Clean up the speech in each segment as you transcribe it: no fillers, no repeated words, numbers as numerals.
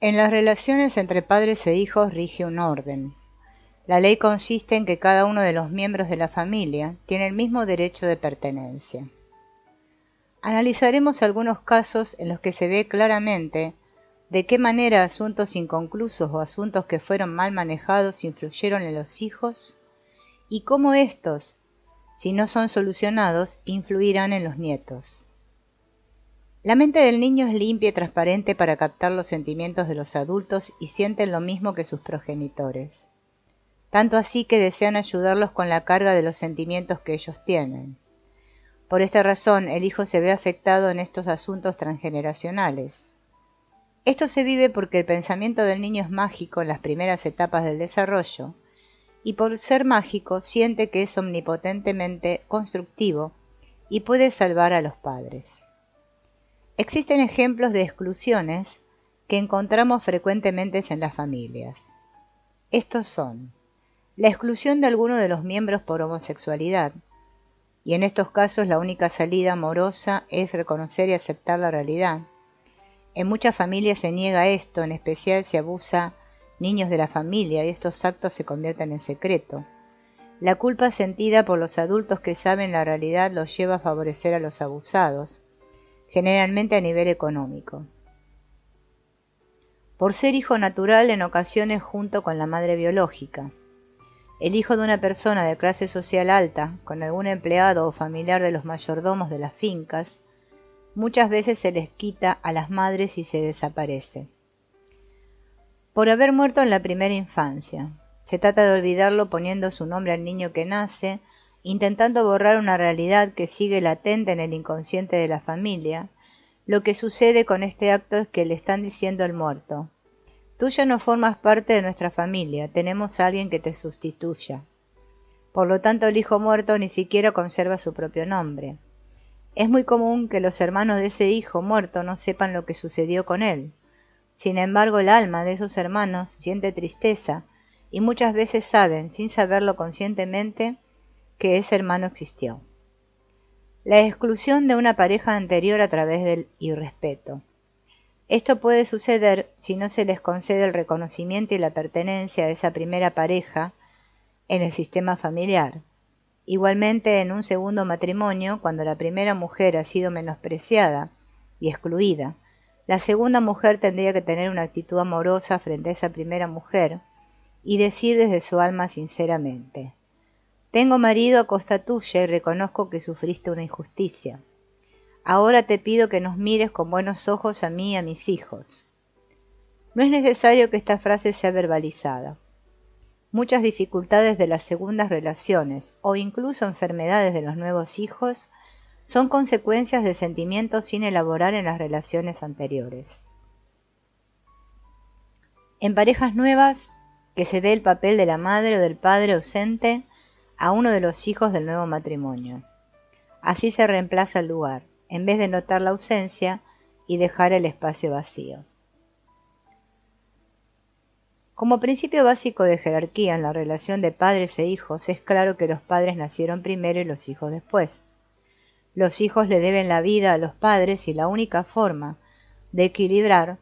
En las relaciones entre padres e hijos rige un orden. La ley consiste en que cada uno de los miembros de la familia tiene el mismo derecho de pertenencia. Analizaremos algunos casos en los que se ve claramente de qué manera asuntos inconclusos o asuntos que fueron mal manejados influyeron en los hijos y cómo estos, si no son solucionados, influirán en los nietos. La mente del niño es limpia y transparente para captar los sentimientos de los adultos y sienten lo mismo que sus progenitores, tanto así que desean ayudarlos con la carga de los sentimientos que ellos tienen. Por esta razón, el hijo se ve afectado en estos asuntos transgeneracionales. Esto se vive porque el pensamiento del niño es mágico en las primeras etapas del desarrollo, y por ser mágico siente que es omnipotentemente constructivo y puede salvar a los padres. Existen ejemplos de exclusiones que encontramos frecuentemente en las familias. Estos son la exclusión de alguno de los miembros por homosexualidad, y en estos casos la única salida amorosa es reconocer y aceptar la realidad. En muchas familias se niega esto, en especial si abusa niños de la familia y estos actos se convierten en secreto. La culpa sentida por los adultos que saben la realidad los lleva a favorecer a los abusados, generalmente a nivel económico. Por ser hijo natural en ocasiones junto con la madre biológica. El hijo de una persona de clase social alta, con algún empleado o familiar de los mayordomos de las fincas, muchas veces se les quita a las madres y se desaparece. Por haber muerto en la primera infancia. Se trata de olvidarlo poniendo su nombre al niño que nace, intentando borrar una realidad que sigue latente en el inconsciente de la familia. Lo que sucede con este acto es que le están diciendo al muerto: tú ya no formas parte de nuestra familia, tenemos a alguien que te sustituya. Por lo tanto, el hijo muerto ni siquiera conserva su propio nombre. Es muy común que los hermanos de ese hijo muerto no sepan lo que sucedió con él. Sin embargo, el alma de esos hermanos siente tristeza y muchas veces saben, sin saberlo conscientemente, que ese hermano existió. La exclusión de una pareja anterior a través del irrespeto. Esto puede suceder si no se les concede el reconocimiento y la pertenencia a esa primera pareja en el sistema familiar. Igualmente, en un segundo matrimonio, cuando la primera mujer ha sido menospreciada y excluida, la segunda mujer tendría que tener una actitud amorosa frente a esa primera mujer y decir desde su alma sinceramente: tengo marido a costa tuya y reconozco que sufriste una injusticia. Ahora te pido que nos mires con buenos ojos a mí y a mis hijos. No es necesario que esta frase sea verbalizada. Muchas dificultades de las segundas relaciones o incluso enfermedades de los nuevos hijos son consecuencias de sentimientos sin elaborar en las relaciones anteriores. En parejas nuevas, que se dé el papel de la madre o del padre ausente a uno de los hijos del nuevo matrimonio. Así se reemplaza el lugar, en vez de notar la ausencia y dejar el espacio vacío. Como principio básico de jerarquía en la relación de padres e hijos, es claro que los padres nacieron primero y los hijos después. Los hijos le deben la vida a los padres y la única forma de equilibrar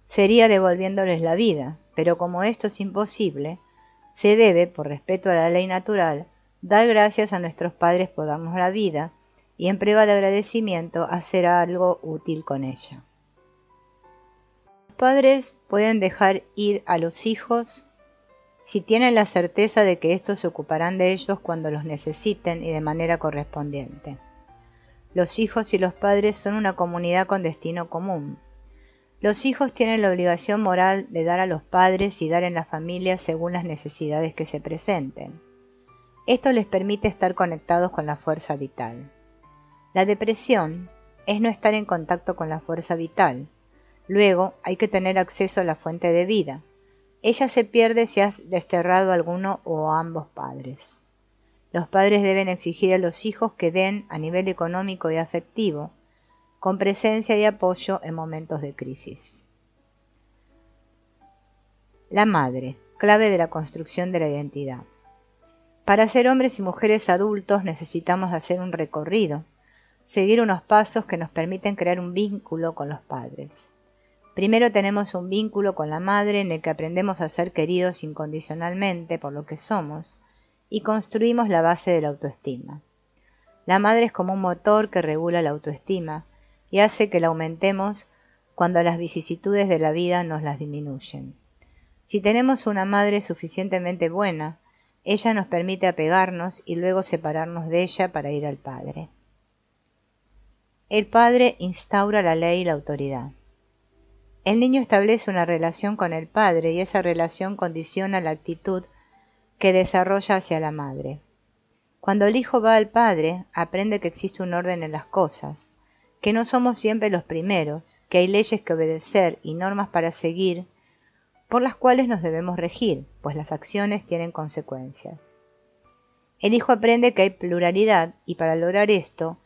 sería devolviéndoles la vida, pero como esto es imposible, se debe, por respeto a la ley natural, dar gracias a nuestros padres por darnos la vida y en prueba de agradecimiento hacer algo útil con ella. Los padres pueden dejar ir a los hijos si tienen la certeza de que estos se ocuparán de ellos cuando los necesiten y de manera correspondiente. Los hijos y los padres son una comunidad con destino común. Los hijos tienen la obligación moral de dar a los padres y dar en la familia según las necesidades que se presenten. Esto les permite estar conectados con la fuerza vital. La depresión es no estar en contacto con la fuerza vital. Luego hay que tener acceso a la fuente de vida. Ella se pierde si has desterrado a alguno o a ambos padres. Los padres deben exigir a los hijos que den a nivel económico y afectivo, con presencia y apoyo en momentos de crisis. La madre, clave de la construcción de la identidad. Para ser hombres y mujeres adultos necesitamos hacer un recorrido, seguir unos pasos que nos permiten crear un vínculo con los padres. Primero tenemos un vínculo con la madre en el que aprendemos a ser queridos incondicionalmente por lo que somos y construimos la base de la autoestima. La madre es como un motor que regula la autoestima y hace que la aumentemos cuando las vicisitudes de la vida nos las disminuyen. Si tenemos una madre suficientemente buena, ella nos permite apegarnos y luego separarnos de ella para ir al Padre. El Padre instaura la ley y la autoridad. El niño establece una relación con el Padre y esa relación condiciona la actitud que desarrolla hacia la madre. Cuando el hijo va al Padre, aprende que existe un orden en las cosas, que no somos siempre los primeros, que hay leyes que obedecer y normas para seguir, por las cuales nos debemos regir, pues las acciones tienen consecuencias. El hijo aprende que hay pluralidad y para lograr esto,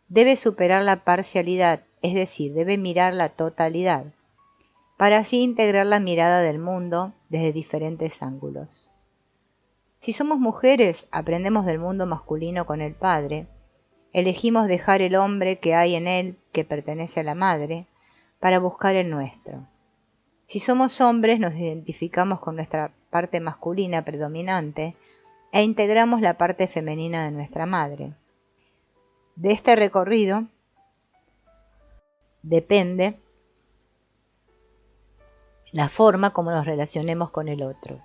debe superar la parcialidad, es decir, debe mirar la totalidad, para así integrar la mirada del mundo desde diferentes ángulos. Si somos mujeres, aprendemos del mundo masculino con el padre, elegimos dejar el hombre que hay en él, que pertenece a la madre, para buscar el nuestro. Si somos hombres, nos identificamos con nuestra parte masculina predominante e integramos la parte femenina de nuestra madre. De este recorrido depende la forma como nos relacionemos con el otro.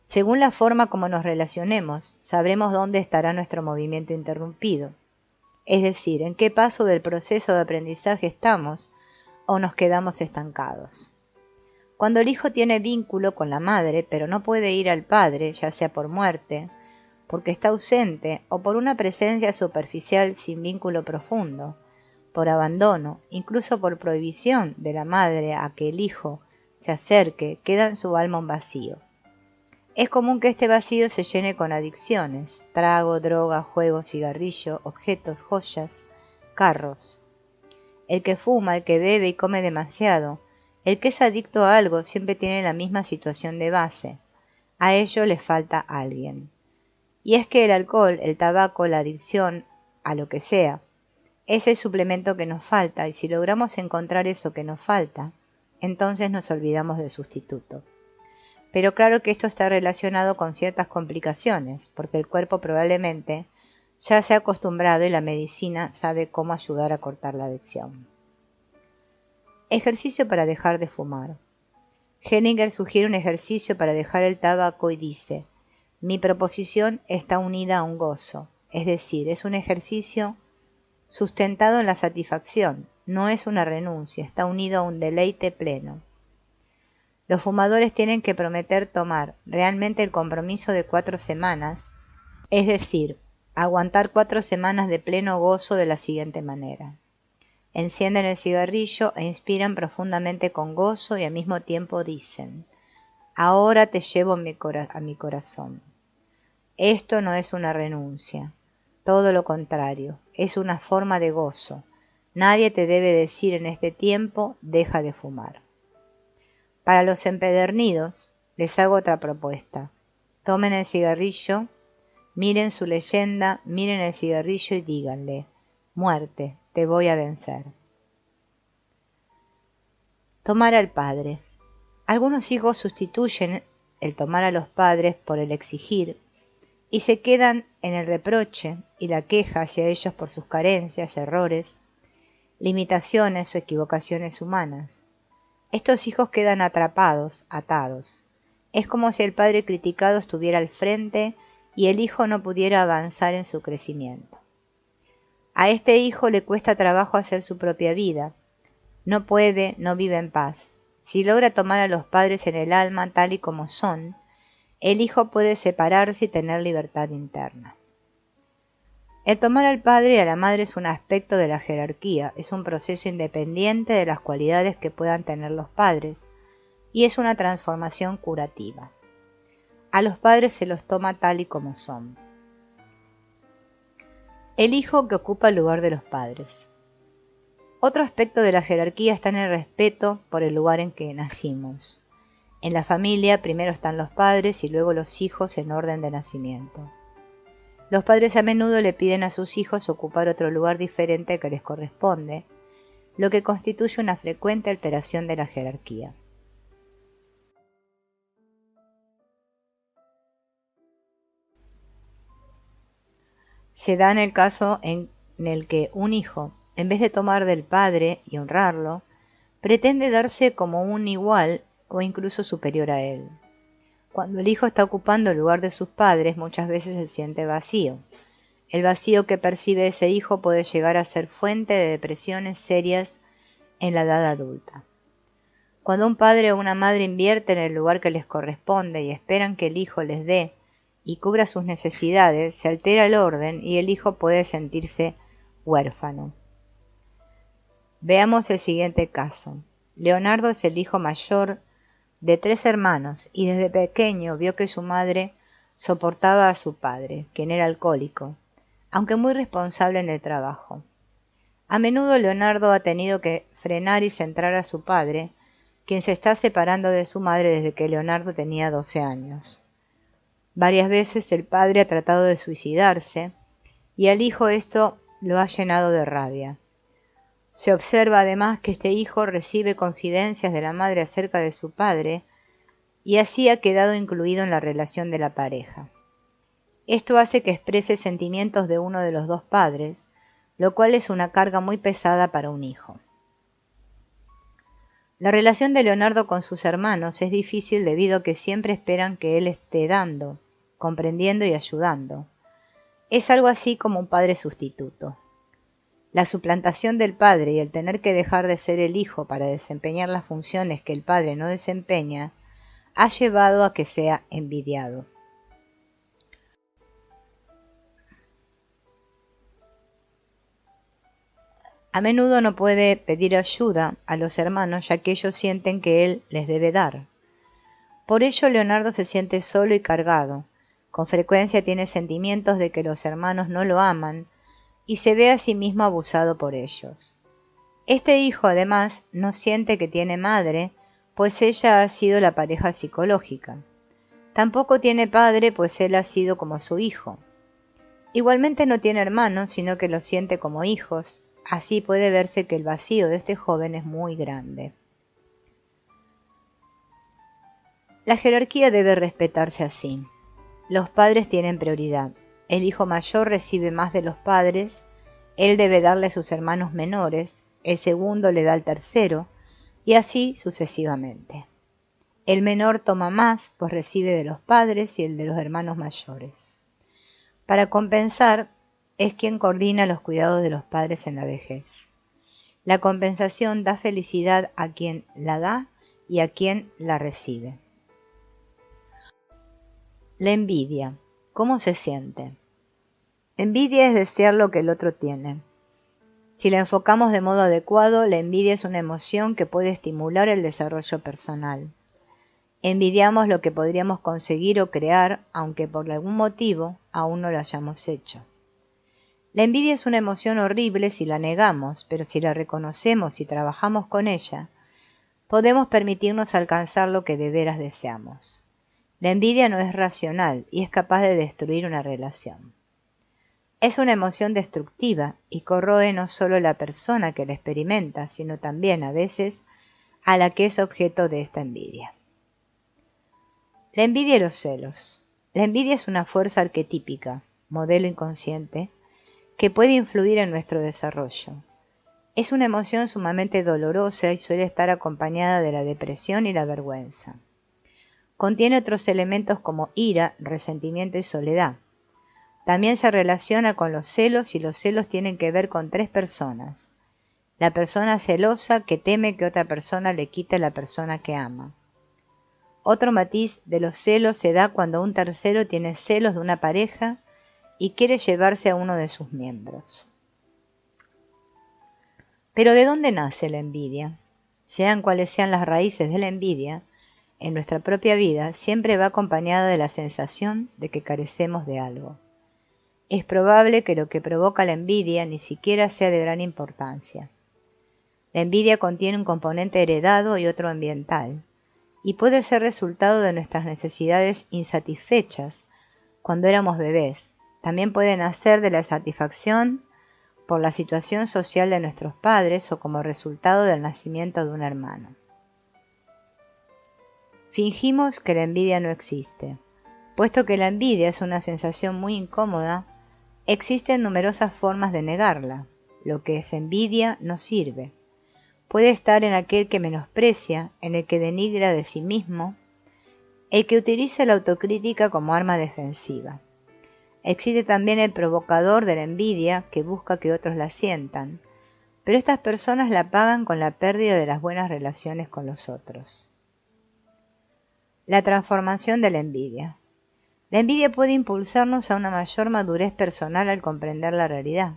Según la forma como nos relacionemos, sabremos dónde estará nuestro movimiento interrumpido, es decir, en qué paso del proceso de aprendizaje estamos o nos quedamos estancados. Cuando el hijo tiene vínculo con la madre, pero no puede ir al padre, ya sea por muerte, porque está ausente o por una presencia superficial sin vínculo profundo, por abandono, incluso por prohibición de la madre a que el hijo se acerque, queda en su alma un vacío. Es común que este vacío se llene con adicciones, trago, droga, juego, cigarrillo, objetos, joyas, carros. El que fuma, el que bebe y come demasiado, el que es adicto a algo siempre tiene la misma situación de base. A ello le falta alguien. Y es que el alcohol, el tabaco, la adicción, a lo que sea, es el suplemento que nos falta y si logramos encontrar eso que nos falta, entonces nos olvidamos del sustituto. Pero claro que esto está relacionado con ciertas complicaciones, porque el cuerpo probablemente ya se ha acostumbrado y la medicina sabe cómo ayudar a cortar la adicción. Ejercicio para dejar de fumar. Hellinger sugiere un ejercicio para dejar el tabaco y dice: mi proposición está unida a un gozo, es decir, es un ejercicio sustentado en la satisfacción, no es una renuncia, está unido a un deleite pleno. Los fumadores tienen que prometer tomar realmente el compromiso de 4 semanas, es decir, aguantar 4 semanas de pleno gozo de la siguiente manera. Encienden el cigarrillo e inspiran profundamente con gozo y al mismo tiempo dicen: ahora te llevo a mi corazón. Esto no es una renuncia, todo lo contrario, es una forma de gozo. Nadie te debe decir en este tiempo: deja de fumar. Para los empedernidos, les hago otra propuesta. Tomen el cigarrillo, miren su leyenda, miren el cigarrillo y díganle: muerte, te voy a vencer. Tomar al padre. Algunos hijos sustituyen el tomar a los padres por el exigir y se quedan en el reproche y la queja hacia ellos por sus carencias, errores, limitaciones o equivocaciones humanas. Estos hijos quedan atrapados, atados. Es como si el padre criticado estuviera al frente y el hijo no pudiera avanzar en su crecimiento. A este hijo le cuesta trabajo hacer su propia vida. No puede, no vive en paz. Si logra tomar a los padres en el alma tal y como son, el hijo puede separarse y tener libertad interna. El tomar al padre y a la madre es un aspecto de la jerarquía, es un proceso independiente de las cualidades que puedan tener los padres, y es una transformación curativa. A los padres se los toma tal y como son. El hijo que ocupa el lugar de los padres. Otro aspecto de la jerarquía está en el respeto por el lugar en que nacimos. En la familia primero están los padres y luego los hijos en orden de nacimiento. Los padres a menudo le piden a sus hijos ocupar otro lugar diferente al que les corresponde, lo que constituye una frecuente alteración de la jerarquía. Se da en el caso en el que un hijo, en vez de tomar del padre y honrarlo, pretende darse como un igual o incluso superior a él. Cuando el hijo está ocupando el lugar de sus padres, muchas veces se siente vacío. El vacío que percibe ese hijo puede llegar a ser fuente de depresiones serias en la edad adulta. Cuando un padre o una madre invierte en el lugar que les corresponde y esperan que el hijo les dé y cubra sus necesidades, se altera el orden y el hijo puede sentirse huérfano. Veamos el siguiente caso. Leonardo es el hijo mayor de 3 hermanos y desde pequeño vio que su madre soportaba a su padre, quien era alcohólico, aunque muy responsable en el trabajo. A menudo Leonardo ha tenido que frenar y centrar a su padre, quien se está separando de su madre desde que Leonardo tenía 12 años. Varias veces el padre ha tratado de suicidarse y al hijo esto lo ha llenado de rabia. Se observa además que este hijo recibe confidencias de la madre acerca de su padre y así ha quedado incluido en la relación de la pareja. Esto hace que exprese sentimientos de uno de los dos padres, lo cual es una carga muy pesada para un hijo. La relación de Leonardo con sus hermanos es difícil debido a que siempre esperan que él esté dando, comprendiendo y ayudando. Es algo así como un padre sustituto. La suplantación del padre y el tener que dejar de ser el hijo para desempeñar las funciones que el padre no desempeña ha llevado a que sea envidiado. A menudo no puede pedir ayuda a los hermanos ya que ellos sienten que él les debe dar. Por ello Leonardo se siente solo y cargado. Con frecuencia tiene sentimientos de que los hermanos no lo aman y se ve a sí mismo abusado por ellos. Este hijo además no siente que tiene madre, pues ella ha sido la pareja psicológica. Tampoco tiene padre, pues él ha sido como su hijo. Igualmente no tiene hermanos, sino que los siente como hijos. Así puede verse que el vacío de este joven es muy grande. La jerarquía debe respetarse así. Los padres tienen prioridad. El hijo mayor recibe más de los padres, él debe darle a sus hermanos menores, el segundo le da al tercero, y así sucesivamente. El menor toma más, pues recibe de los padres y el de los hermanos mayores. Para compensar, es quien coordina los cuidados de los padres en la vejez. La compensación da felicidad a quien la da y a quien la recibe. La envidia. ¿Cómo se siente? Envidia es desear lo que el otro tiene. Si la enfocamos de modo adecuado, la envidia es una emoción que puede estimular el desarrollo personal. Envidiamos lo que podríamos conseguir o crear, aunque por algún motivo aún no lo hayamos hecho. La envidia es una emoción horrible si la negamos, pero si la reconocemos y trabajamos con ella, podemos permitirnos alcanzar lo que de veras deseamos. La envidia no es racional y es capaz de destruir una relación. Es una emoción destructiva y corroe no solo a la persona que la experimenta, sino también, a veces, a la que es objeto de esta envidia. La envidia y los celos. La envidia es una fuerza arquetípica, modelo inconsciente, que puede influir en nuestro desarrollo. Es una emoción sumamente dolorosa y suele estar acompañada de la depresión y la vergüenza. Contiene otros elementos como ira, resentimiento y soledad. También se relaciona con los celos y los celos tienen que ver con 3 personas. La persona celosa que teme que otra persona le quite la persona que ama. Otro matiz de los celos se da cuando un tercero tiene celos de una pareja y quiere llevarse a uno de sus miembros. Pero ¿de dónde nace la envidia? Sean cuales sean las raíces de la envidia, en nuestra propia vida siempre va acompañada de la sensación de que carecemos de algo. Es probable que lo que provoca la envidia ni siquiera sea de gran importancia. La envidia contiene un componente heredado y otro ambiental, y puede ser resultado de nuestras necesidades insatisfechas cuando éramos bebés. También puede nacer de la satisfacción por la situación social de nuestros padres o como resultado del nacimiento de un hermano. Fingimos que la envidia no existe. Puesto que la envidia es una sensación muy incómoda, existen numerosas formas de negarla. Lo que es envidia no sirve. Puede estar en aquel que menosprecia, en el que denigra de sí mismo, el que utiliza la autocrítica como arma defensiva. Existe también el provocador de la envidia que busca que otros la sientan, pero estas personas la pagan con la pérdida de las buenas relaciones con los otros. La transformación de la envidia. La envidia puede impulsarnos a una mayor madurez personal al comprender la realidad.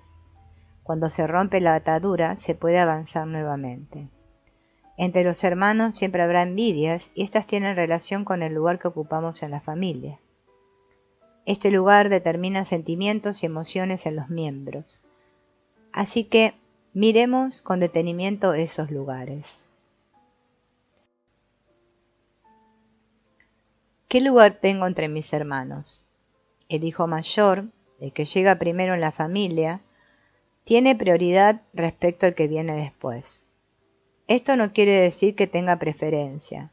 Cuando se rompe la atadura, se puede avanzar nuevamente. Entre los hermanos siempre habrá envidias y estas tienen relación con el lugar que ocupamos en la familia. Este lugar determina sentimientos y emociones en los miembros. Así que miremos con detenimiento esos lugares. ¿Qué lugar tengo entre mis hermanos? El hijo mayor, el que llega primero en la familia, tiene prioridad respecto al que viene después. Esto no quiere decir que tenga preferencia.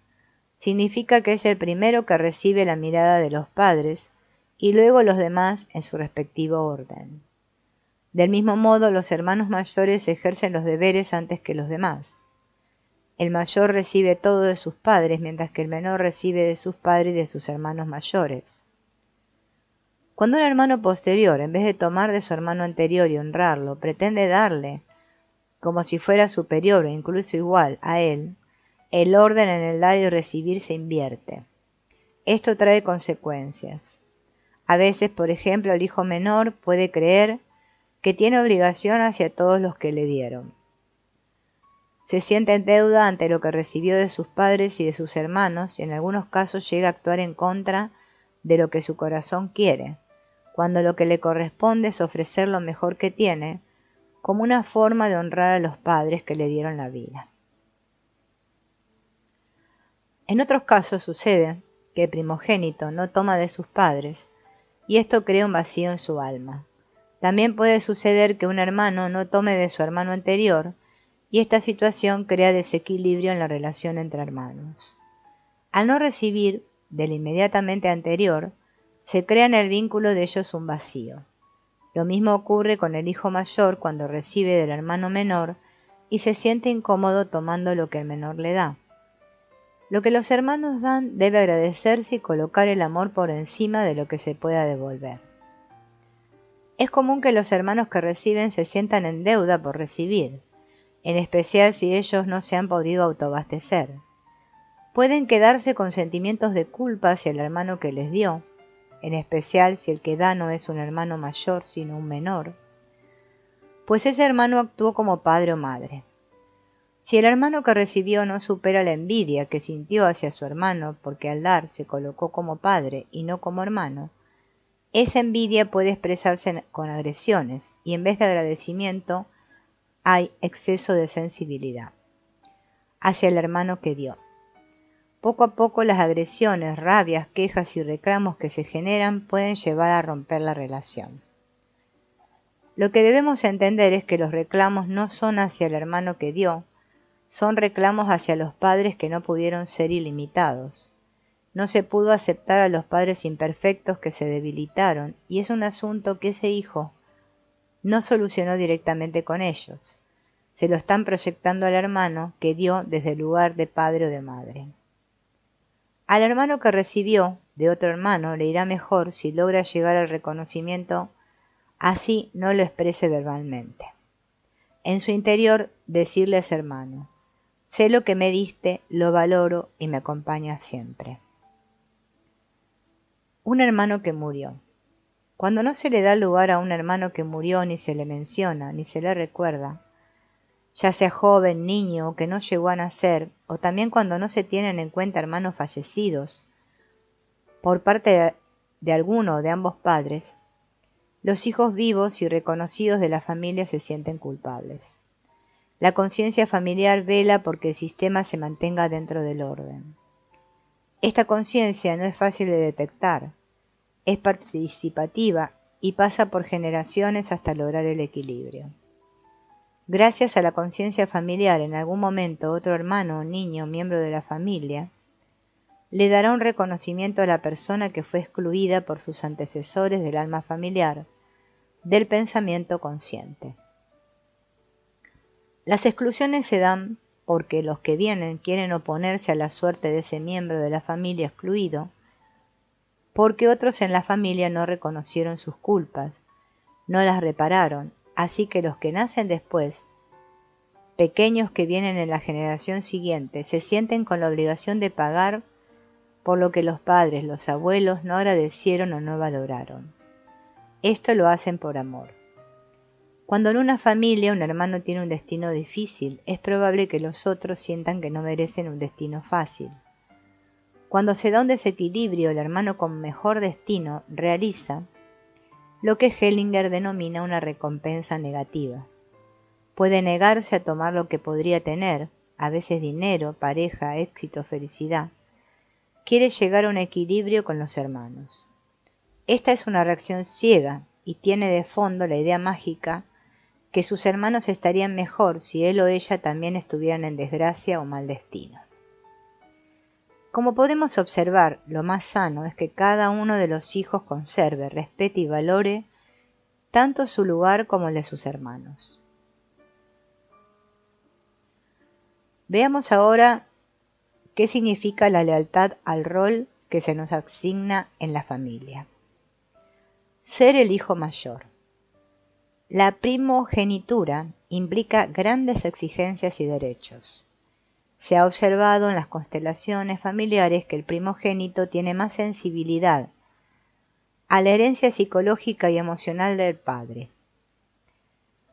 Significa que es el primero que recibe la mirada de los padres y luego los demás en su respectivo orden. Del mismo modo, los hermanos mayores ejercen los deberes antes que los demás. El mayor recibe todo de sus padres, mientras que el menor recibe de sus padres y de sus hermanos mayores. Cuando un hermano posterior, en vez de tomar de su hermano anterior y honrarlo, pretende darle, como si fuera superior o incluso igual a él, el orden en el dar y recibir se invierte. Esto trae consecuencias. A veces, por ejemplo, el hijo menor puede creer que tiene obligación hacia todos los que le dieron. Se siente en deuda ante lo que recibió de sus padres y de sus hermanos y en algunos casos llega a actuar en contra de lo que su corazón quiere, cuando lo que le corresponde es ofrecer lo mejor que tiene, como una forma de honrar a los padres que le dieron la vida. En otros casos sucede que el primogénito no toma de sus padres y esto crea un vacío en su alma. También puede suceder que un hermano no tome de su hermano anterior y esta situación crea desequilibrio en la relación entre hermanos. Al no recibir del inmediatamente anterior, se crea en el vínculo de ellos un vacío. Lo mismo ocurre con el hijo mayor cuando recibe del hermano menor y se siente incómodo tomando lo que el menor le da. Lo que los hermanos dan debe agradecerse y colocar el amor por encima de lo que se pueda devolver. Es común que los hermanos que reciben se sientan en deuda por recibir, en especial si ellos no se han podido autoabastecer. Pueden quedarse con sentimientos de culpa hacia el hermano que les dio, en especial si el que da no es un hermano mayor sino un menor, pues ese hermano actuó como padre o madre. Si el hermano que recibió no supera la envidia que sintió hacia su hermano porque al dar se colocó como padre y no como hermano, esa envidia puede expresarse con agresiones y en vez de agradecimiento hay exceso de sensibilidad hacia el hermano que dio. Poco a poco las agresiones, rabias, quejas y reclamos que se generan pueden llevar a romper la relación. Lo que debemos entender es que los reclamos no son hacia el hermano que dio, son reclamos hacia los padres que no pudieron ser ilimitados. No se pudo aceptar a los padres imperfectos que se debilitaron y es un asunto que ese hijo no solucionó directamente con ellos. Se lo están proyectando al hermano que dio desde el lugar de padre o de madre. Al hermano que recibió de otro hermano le irá mejor si logra llegar al reconocimiento, así no lo exprese verbalmente. En su interior decirle a ese hermano: sé lo que me diste, lo valoro y me acompaña siempre. Un hermano que murió. Cuando no se le da lugar a un hermano que murió, ni se le menciona, ni se le recuerda, ya sea joven, niño o que no llegó a nacer, o también cuando no se tienen en cuenta hermanos fallecidos por parte de alguno o de ambos padres, los hijos vivos y reconocidos de la familia se sienten culpables. La conciencia familiar vela porque el sistema se mantenga dentro del orden. Esta conciencia no es fácil de detectar, es participativa y pasa por generaciones hasta lograr el equilibrio. Gracias a la conciencia familiar, en algún momento otro hermano o niño, miembro de la familia, le dará un reconocimiento a la persona que fue excluida por sus antecesores del alma familiar, del pensamiento consciente. Las exclusiones se dan porque los que vienen quieren oponerse a la suerte de ese miembro de la familia excluido, porque otros en la familia no reconocieron sus culpas, no las repararon, así que los que nacen después, pequeños que vienen en la generación siguiente, se sienten con la obligación de pagar por lo que los padres, los abuelos no agradecieron o no valoraron. Esto lo hacen por amor. Cuando en una familia un hermano tiene un destino difícil, es probable que los otros sientan que no merecen un destino fácil. Cuando se da un desequilibrio, el hermano con mejor destino realiza lo que Hellinger denomina una recompensa negativa. Puede negarse a tomar lo que podría tener, a veces dinero, pareja, éxito, felicidad. Quiere llegar a un equilibrio con los hermanos. Esta es una reacción ciega y tiene de fondo la idea mágica que sus hermanos estarían mejor si él o ella también estuvieran en desgracia o mal destino. Como podemos observar, lo más sano es que cada uno de los hijos conserve, respete y valore tanto su lugar como el de sus hermanos. Veamos ahora qué significa la lealtad al rol que se nos asigna en la familia. Ser el hijo mayor. La primogenitura implica grandes exigencias y derechos. Se ha observado en las constelaciones familiares que el primogénito tiene más sensibilidad a la herencia psicológica y emocional del padre.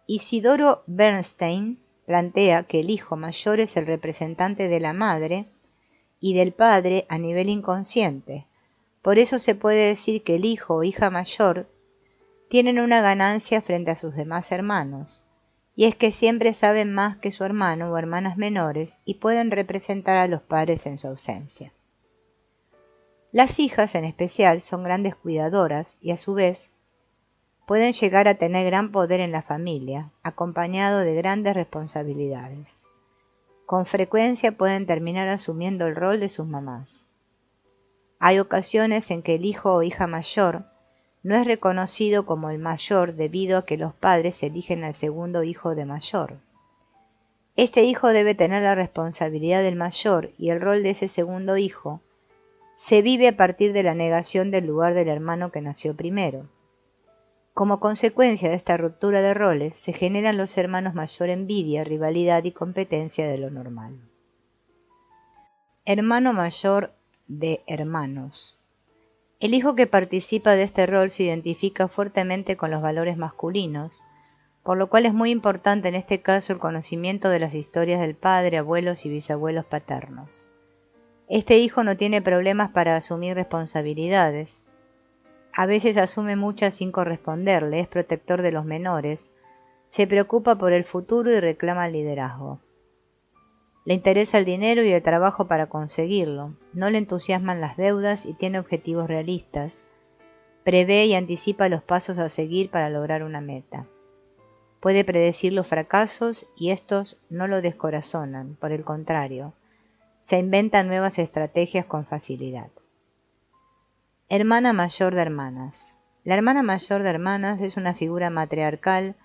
Isidoro Bernstein plantea que el hijo mayor es el representante de la madre y del padre a nivel inconsciente. Por eso se puede decir que el hijo o hija mayor tienen una ganancia frente a sus demás hermanos, y es que siempre saben más que su hermano o hermanas menores y pueden representar a los padres en su ausencia. Las hijas en especial son grandes cuidadoras y a su vez pueden llegar a tener gran poder en la familia, acompañado de grandes responsabilidades. Con frecuencia pueden terminar asumiendo el rol de sus mamás. Hay ocasiones en que el hijo o hija mayor no es reconocido como el mayor debido a que los padres eligen al segundo hijo de mayor. Este hijo debe tener la responsabilidad del mayor y el rol de ese segundo hijo se vive a partir de la negación del lugar del hermano que nació primero. Como consecuencia de esta ruptura de roles, se generan los hermanos mayor envidia, rivalidad y competencia de lo normal. Hermano mayor de hermanos. El hijo que participa de este rol se identifica fuertemente con los valores masculinos, por lo cual es muy importante en este caso el conocimiento de las historias del padre, abuelos y bisabuelos paternos. Este hijo no tiene problemas para asumir responsabilidades. A veces asume muchas sin corresponderle, es protector de los menores, se preocupa por el futuro y reclama el liderazgo. Le interesa el dinero y el trabajo para conseguirlo, no le entusiasman las deudas y tiene objetivos realistas, prevé y anticipa los pasos a seguir para lograr una meta. Puede predecir los fracasos y estos no lo descorazonan, por el contrario, se inventan nuevas estrategias con facilidad. Hermana mayor de hermanas. La hermana mayor de hermanas es una figura matriarcal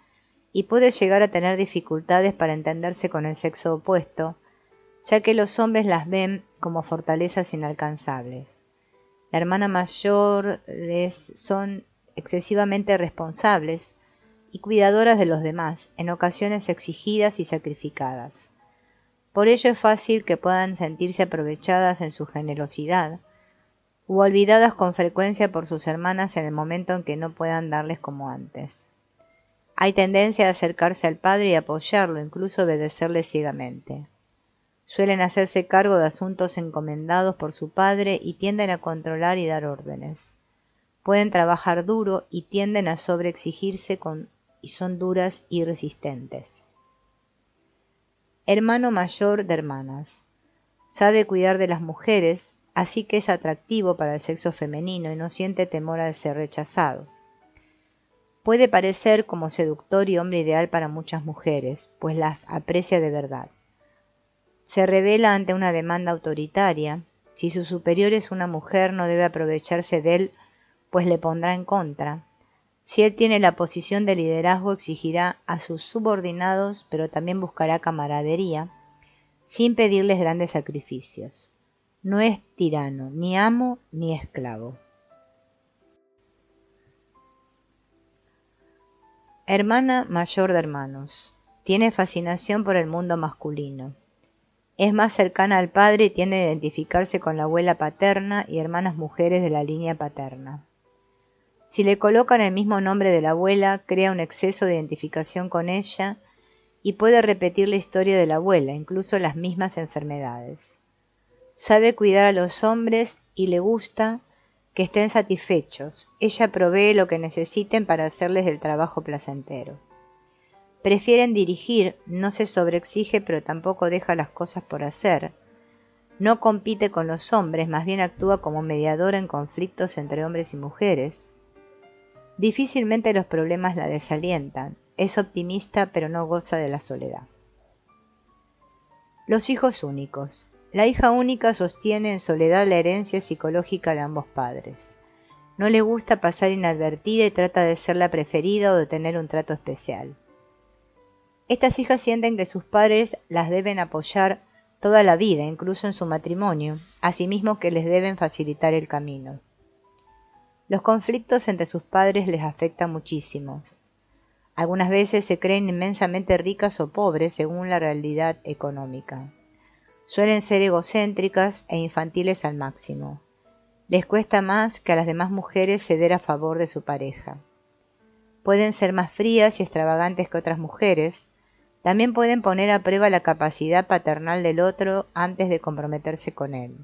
y puede llegar a tener dificultades para entenderse con el sexo opuesto, ya que los hombres las ven como fortalezas inalcanzables. La hermana mayor son excesivamente responsables y cuidadoras de los demás, en ocasiones exigidas y sacrificadas. Por ello es fácil que puedan sentirse aprovechadas en su generosidad, u olvidadas con frecuencia por sus hermanas en el momento en que no puedan darles como antes. Hay tendencia a acercarse al padre y apoyarlo, incluso obedecerle ciegamente. Suelen hacerse cargo de asuntos encomendados por su padre y tienden a controlar y dar órdenes. Pueden trabajar duro y tienden a sobreexigirse y son duras y resistentes. Hermano mayor de hermanas. Sabe cuidar de las mujeres, así que es atractivo para el sexo femenino y no siente temor al ser rechazado. Puede parecer como seductor y hombre ideal para muchas mujeres, pues las aprecia de verdad. Se revela ante una demanda autoritaria. Si su superior es una mujer, no debe aprovecharse de él, pues le pondrá en contra. Si él tiene la posición de liderazgo, exigirá a sus subordinados, pero también buscará camaradería, sin pedirles grandes sacrificios. No es tirano, ni amo ni esclavo. Hermana mayor de hermanos. Tiene fascinación por el mundo masculino. Es más cercana al padre y tiende a identificarse con la abuela paterna y hermanas mujeres de la línea paterna. Si le colocan el mismo nombre de la abuela, crea un exceso de identificación con ella y puede repetir la historia de la abuela, incluso las mismas enfermedades. Sabe cuidar a los hombres y le gusta que estén satisfechos. Ella provee lo que necesiten para hacerles el trabajo placentero. Prefieren dirigir, no se sobreexige pero tampoco deja las cosas por hacer. No compite con los hombres, más bien actúa como mediadora en conflictos entre hombres y mujeres. Difícilmente los problemas la desalientan. Es optimista pero no goza de la soledad. Los hijos únicos. La hija única sostiene en soledad la herencia psicológica de ambos padres. No le gusta pasar inadvertida y trata de ser la preferida o de tener un trato especial. Estas hijas sienten que sus padres las deben apoyar toda la vida, incluso en su matrimonio, asimismo que les deben facilitar el camino. Los conflictos entre sus padres les afectan muchísimo. Algunas veces se creen inmensamente ricas o pobres según la realidad económica. Suelen ser egocéntricas e infantiles al máximo. Les cuesta más que a las demás mujeres ceder a favor de su pareja. Pueden ser más frías y extravagantes que otras mujeres. También pueden poner a prueba la capacidad paternal del otro antes de comprometerse con él.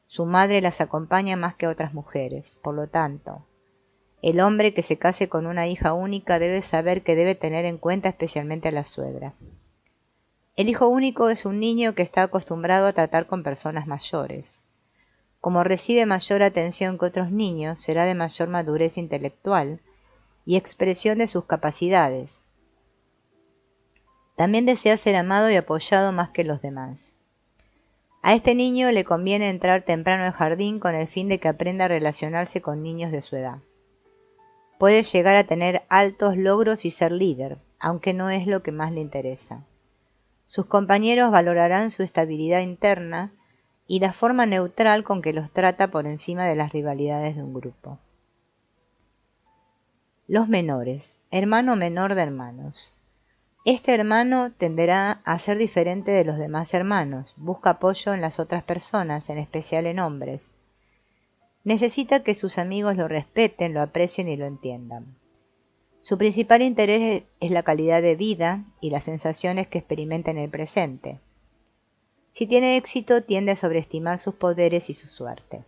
Su madre las acompaña más que otras mujeres, por lo tanto, el hombre que se case con una hija única debe saber que debe tener en cuenta especialmente a la suegra. El hijo único es un niño que está acostumbrado a tratar con personas mayores. Como recibe mayor atención que otros niños, será de mayor madurez intelectual y expresión de sus capacidades. También desea ser amado y apoyado más que los demás. A este niño le conviene entrar temprano al jardín con el fin de que aprenda a relacionarse con niños de su edad. Puede llegar a tener altos logros y ser líder, aunque no es lo que más le interesa. Sus compañeros valorarán su estabilidad interna y la forma neutral con que los trata por encima de las rivalidades de un grupo. Los menores, hermano menor de hermanos. Este hermano tenderá a ser diferente de los demás hermanos, busca apoyo en las otras personas, en especial en hombres. Necesita que sus amigos lo respeten, lo aprecien y lo entiendan. Su principal interés es la calidad de vida y las sensaciones que experimenta en el presente. Si tiene éxito, tiende a sobreestimar sus poderes y su suerte.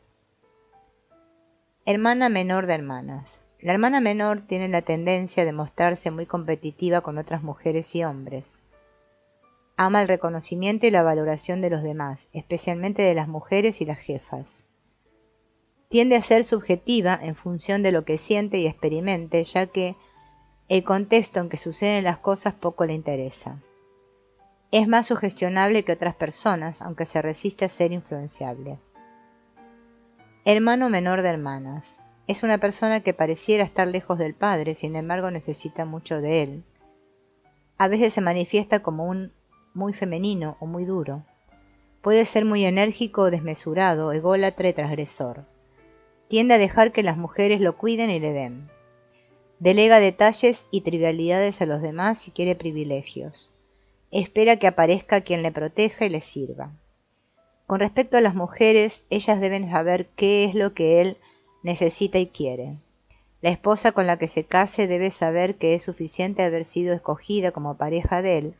Hermana menor de hermanas. La hermana menor tiene la tendencia de mostrarse muy competitiva con otras mujeres y hombres. Ama el reconocimiento y la valoración de los demás, especialmente de las mujeres y las jefas. Tiende a ser subjetiva en función de lo que siente y experimente, ya que el contexto en que suceden las cosas poco le interesa. Es más sugestionable que otras personas, aunque se resiste a ser influenciable. Hermano menor de hermanas. Es una persona que pareciera estar lejos del padre, sin embargo necesita mucho de él. A veces se manifiesta como muy femenino o muy duro. Puede ser muy enérgico o desmesurado, ególatra y transgresor. Tiende a dejar que las mujeres lo cuiden y le den. Delega detalles y trivialidades a los demás y quiere privilegios. Espera que aparezca quien le proteja y le sirva. Con respecto a las mujeres, ellas deben saber qué es lo que él necesita y quiere. La esposa con la que se case debe saber que es suficiente haber sido escogida como pareja de él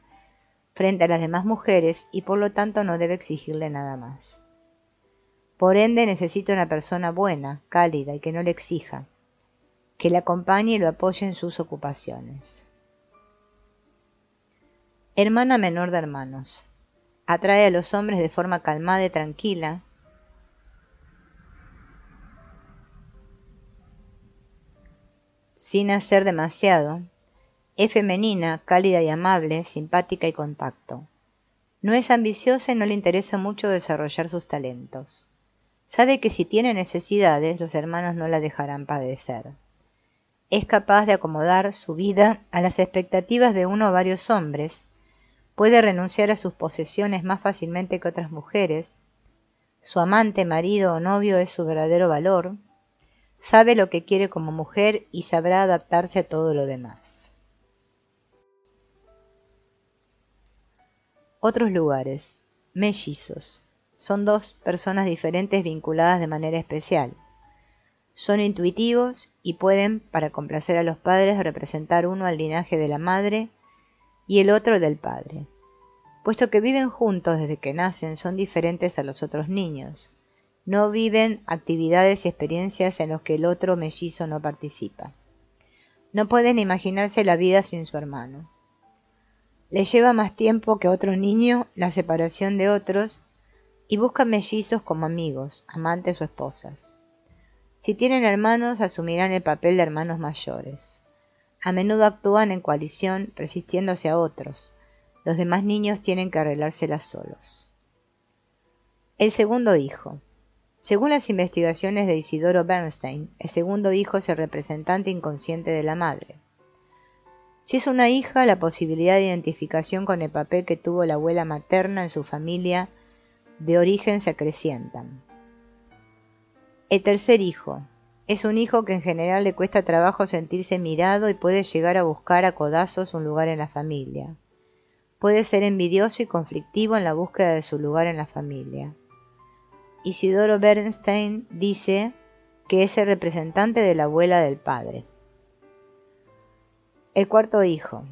frente a las demás mujeres y por lo tanto no debe exigirle nada más. Por ende necesita una persona buena, cálida y que no le exija, que le acompañe y lo apoye en sus ocupaciones. Hermana menor de hermanos. Atrae a los hombres de forma calmada y tranquila. sin hacer demasiado. Es femenina, cálida y amable, simpática y con tacto. No es ambiciosa y no le interesa mucho desarrollar sus talentos. Sabe que si tiene necesidades, los hermanos no la dejarán padecer. Es capaz de acomodar su vida a las expectativas de uno o varios hombres. Puede renunciar a sus posesiones más fácilmente que otras mujeres. Su amante, marido o novio es su verdadero valor. Sabe lo que quiere como mujer y sabrá adaptarse a todo lo demás. Otros lugares. Mellizos. Son dos personas diferentes vinculadas de manera especial. Son intuitivos y pueden, para complacer a los padres, representar uno al linaje de la madre y el otro del padre. Puesto que viven juntos desde que nacen, son diferentes a los otros niños. No viven actividades y experiencias en las que el otro mellizo no participa. No pueden imaginarse la vida sin su hermano. Le lleva más tiempo que a otro niño la separación de otros y buscan mellizos como amigos, amantes o esposas. Si tienen hermanos, asumirán el papel de hermanos mayores. A menudo actúan en coalición, resistiéndose a otros. Los demás niños tienen que arreglárselas solos. El segundo hijo. Según las investigaciones de Isidoro Bernstein, el segundo hijo es el representante inconsciente de la madre. Si es una hija, la posibilidad de identificación con el papel que tuvo la abuela materna en su familia de origen se acrecientan. El tercer hijo. Es un hijo que en general le cuesta trabajo sentirse mirado y puede llegar a buscar a codazos un lugar en la familia. Puede ser envidioso y conflictivo en la búsqueda de su lugar en la familia. Isidoro Bernstein dice que es el representante de la abuela del padre. El cuarto hijo.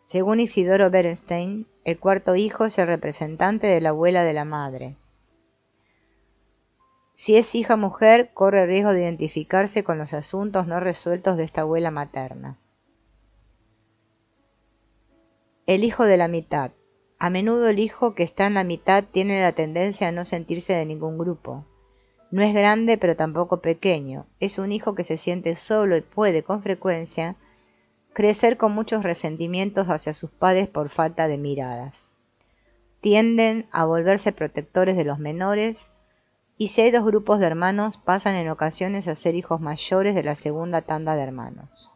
Según Isidoro Bernstein, el cuarto hijo es el representante de la abuela de la madre. Si es hija mujer, corre el riesgo de identificarse con los asuntos no resueltos de esta abuela materna. El hijo de la mitad. A menudo el hijo que está en la mitad tiene la tendencia a no sentirse de ningún grupo. No es grande pero tampoco pequeño. Es un hijo que se siente solo y puede, con frecuencia, crecer con muchos resentimientos hacia sus padres por falta de miradas. Tienden a volverse protectores de los menores y si hay dos grupos de hermanos pasan en ocasiones a ser hijos mayores de la segunda tanda de hermanos.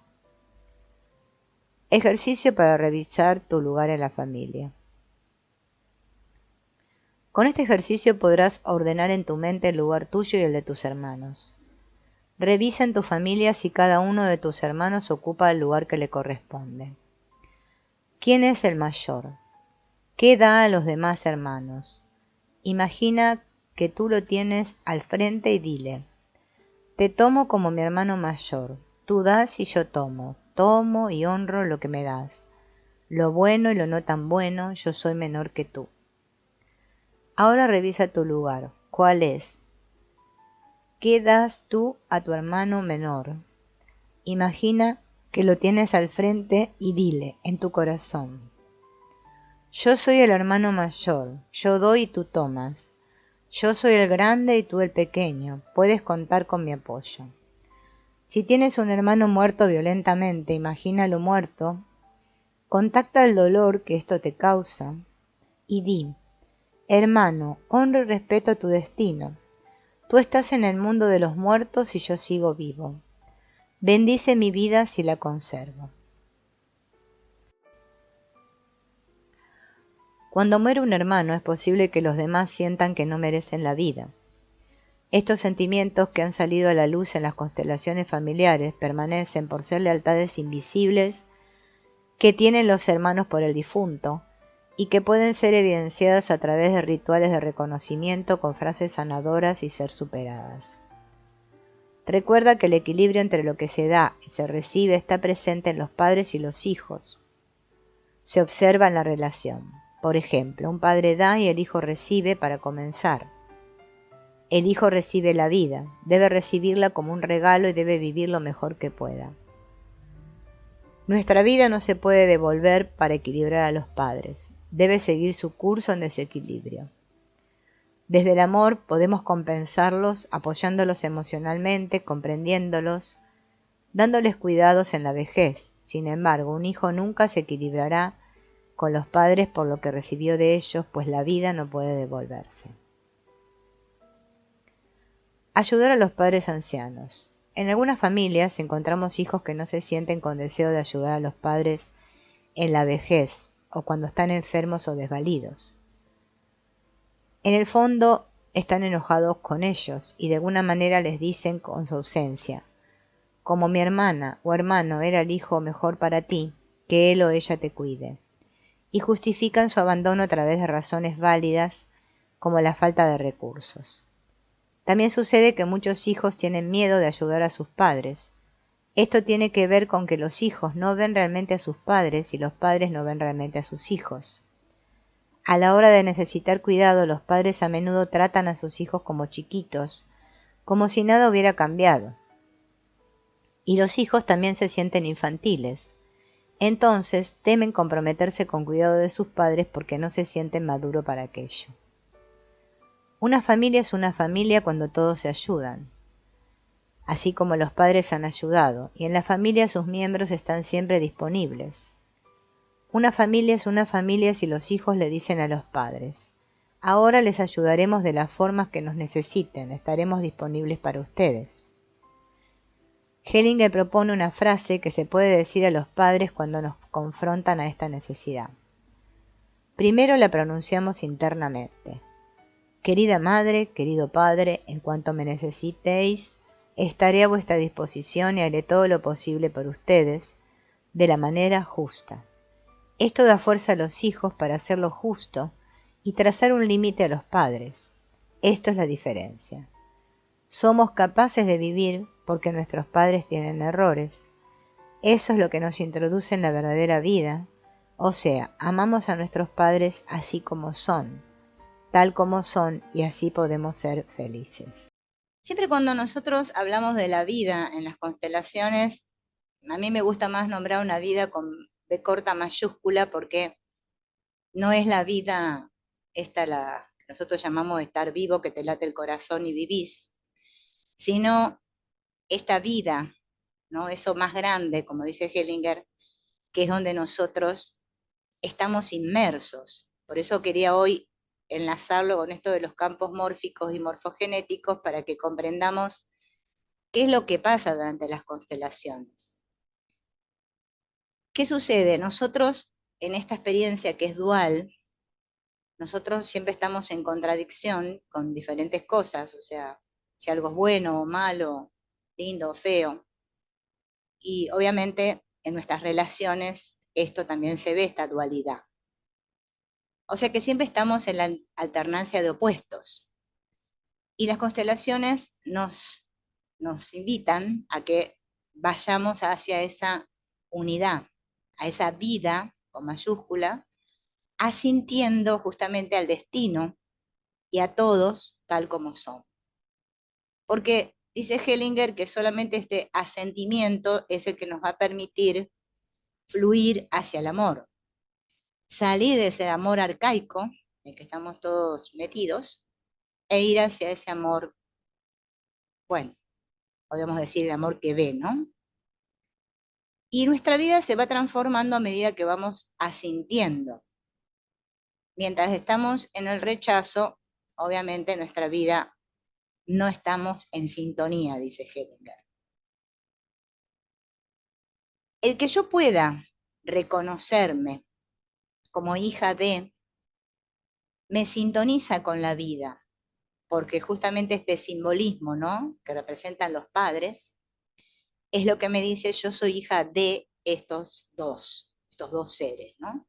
Ejercicio para revisar tu lugar en la familia. Con este ejercicio podrás ordenar en tu mente el lugar tuyo y el de tus hermanos. Revisa en tu familia si cada uno de tus hermanos ocupa el lugar que le corresponde. ¿Quién es el mayor? ¿Qué da a los demás hermanos? Imagina que tú lo tienes al frente y dile: te tomo como mi hermano mayor, tú das y yo tomo y honro lo que me das, lo bueno y lo no tan bueno, yo soy menor que tú. Ahora revisa tu lugar, ¿cuál es? ¿Qué das tú a tu hermano menor? Imagina que lo tienes al frente y dile en tu corazón: yo soy el hermano mayor, yo doy y tú tomas. Yo soy el grande y tú el pequeño, puedes contar con mi apoyo. Si tienes un hermano muerto violentamente, imagínalo muerto, contacta el dolor que esto te causa y di: hermano, honro y respeto tu destino. Tú estás en el mundo de los muertos y yo sigo vivo. Bendice mi vida si la conservo. Cuando muere un hermano es posible que los demás sientan que no merecen la vida. Estos sentimientos que han salido a la luz en las constelaciones familiares permanecen por ser lealtades invisibles que tienen los hermanos por el difunto y que pueden ser evidenciadas a través de rituales de reconocimiento con frases sanadoras y ser superadas. Recuerda que el equilibrio entre lo que se da y se recibe está presente en los padres y los hijos. Se observa en la relación. Por ejemplo, un padre da y el hijo recibe para comenzar. El hijo recibe la vida, debe recibirla como un regalo y debe vivir lo mejor que pueda. Nuestra vida no se puede devolver para equilibrar a los padres, debe seguir su curso en desequilibrio. Desde el amor podemos compensarlos apoyándolos emocionalmente, comprendiéndolos, dándoles cuidados en la vejez. Sin embargo, un hijo nunca se equilibrará con los padres por lo que recibió de ellos, pues la vida no puede devolverse. Ayudar a los padres ancianos. En algunas familias encontramos hijos que no se sienten con deseo de ayudar a los padres en la vejez o cuando están enfermos o desvalidos. En el fondo están enojados con ellos y de alguna manera les dicen con su ausencia: como mi hermana o hermano era el hijo mejor para ti, que él o ella te cuide. Y justifican su abandono a través de razones válidas como la falta de recursos. También sucede que muchos hijos tienen miedo de ayudar a sus padres. Esto tiene que ver con que los hijos no ven realmente a sus padres y los padres no ven realmente a sus hijos. A la hora de necesitar cuidado, los padres a menudo tratan a sus hijos como chiquitos, como si nada hubiera cambiado. Y los hijos también se sienten infantiles. Entonces temen comprometerse con cuidado de sus padres porque no se sienten maduros para aquello. Una familia es una familia cuando todos se ayudan, así como los padres han ayudado, y en la familia sus miembros están siempre disponibles. Una familia es una familia si los hijos le dicen a los padres: ahora les ayudaremos de las formas que nos necesiten, estaremos disponibles para ustedes. Hellinger propone una frase que se puede decir a los padres cuando nos confrontan a esta necesidad. Primero la pronunciamos internamente: querida madre, querido padre, en cuanto me necesitéis, estaré a vuestra disposición y haré todo lo posible por ustedes, de la manera justa. Esto da fuerza a los hijos para hacer lo justo y trazar un límite a los padres. Esto es la diferencia. Somos capaces de vivir porque nuestros padres tienen errores. Eso es lo que nos introduce en la verdadera vida, o sea, amamos a nuestros padres así como son, tal como son, y así podemos ser felices. Siempre cuando nosotros hablamos de la vida en las constelaciones, a mí me gusta más nombrar una vida con B corta mayúscula porque no es la vida esta la que nosotros llamamos estar vivo, que te late el corazón y vivís, sino esta vida, ¿no? Eso más grande, como dice Hellinger, que es donde nosotros estamos inmersos. Por eso quería hoy enlazarlo con esto de los campos mórficos y morfogenéticos para que comprendamos qué es lo que pasa durante las constelaciones. ¿Qué sucede? Nosotros, en esta experiencia que es dual, nosotros siempre estamos en contradicción con diferentes cosas, o sea, si algo es bueno o malo, lindo o feo. Y obviamente en nuestras relaciones esto también se ve, esta dualidad. O sea que siempre estamos en la alternancia de opuestos. Y las constelaciones nos invitan a que vayamos hacia esa unidad, a esa vida con mayúscula, asintiendo justamente al destino y a todos tal como son. Porque dice Hellinger que solamente este asentimiento es el que nos va a permitir fluir hacia el amor, salir de ese amor arcaico en el que estamos todos metidos e ir hacia ese amor, bueno, podemos decir el amor que ve, ¿no? Y nuestra vida se va transformando a medida que vamos asintiendo. Mientras estamos en el rechazo, obviamente nuestra vida no estamos en sintonía, dice Hellinger. El que yo pueda reconocerme como hija de, me sintoniza con la vida, porque justamente este simbolismo, ¿no?, que representan los padres, es lo que me dice: yo soy hija de estos dos seres, ¿no?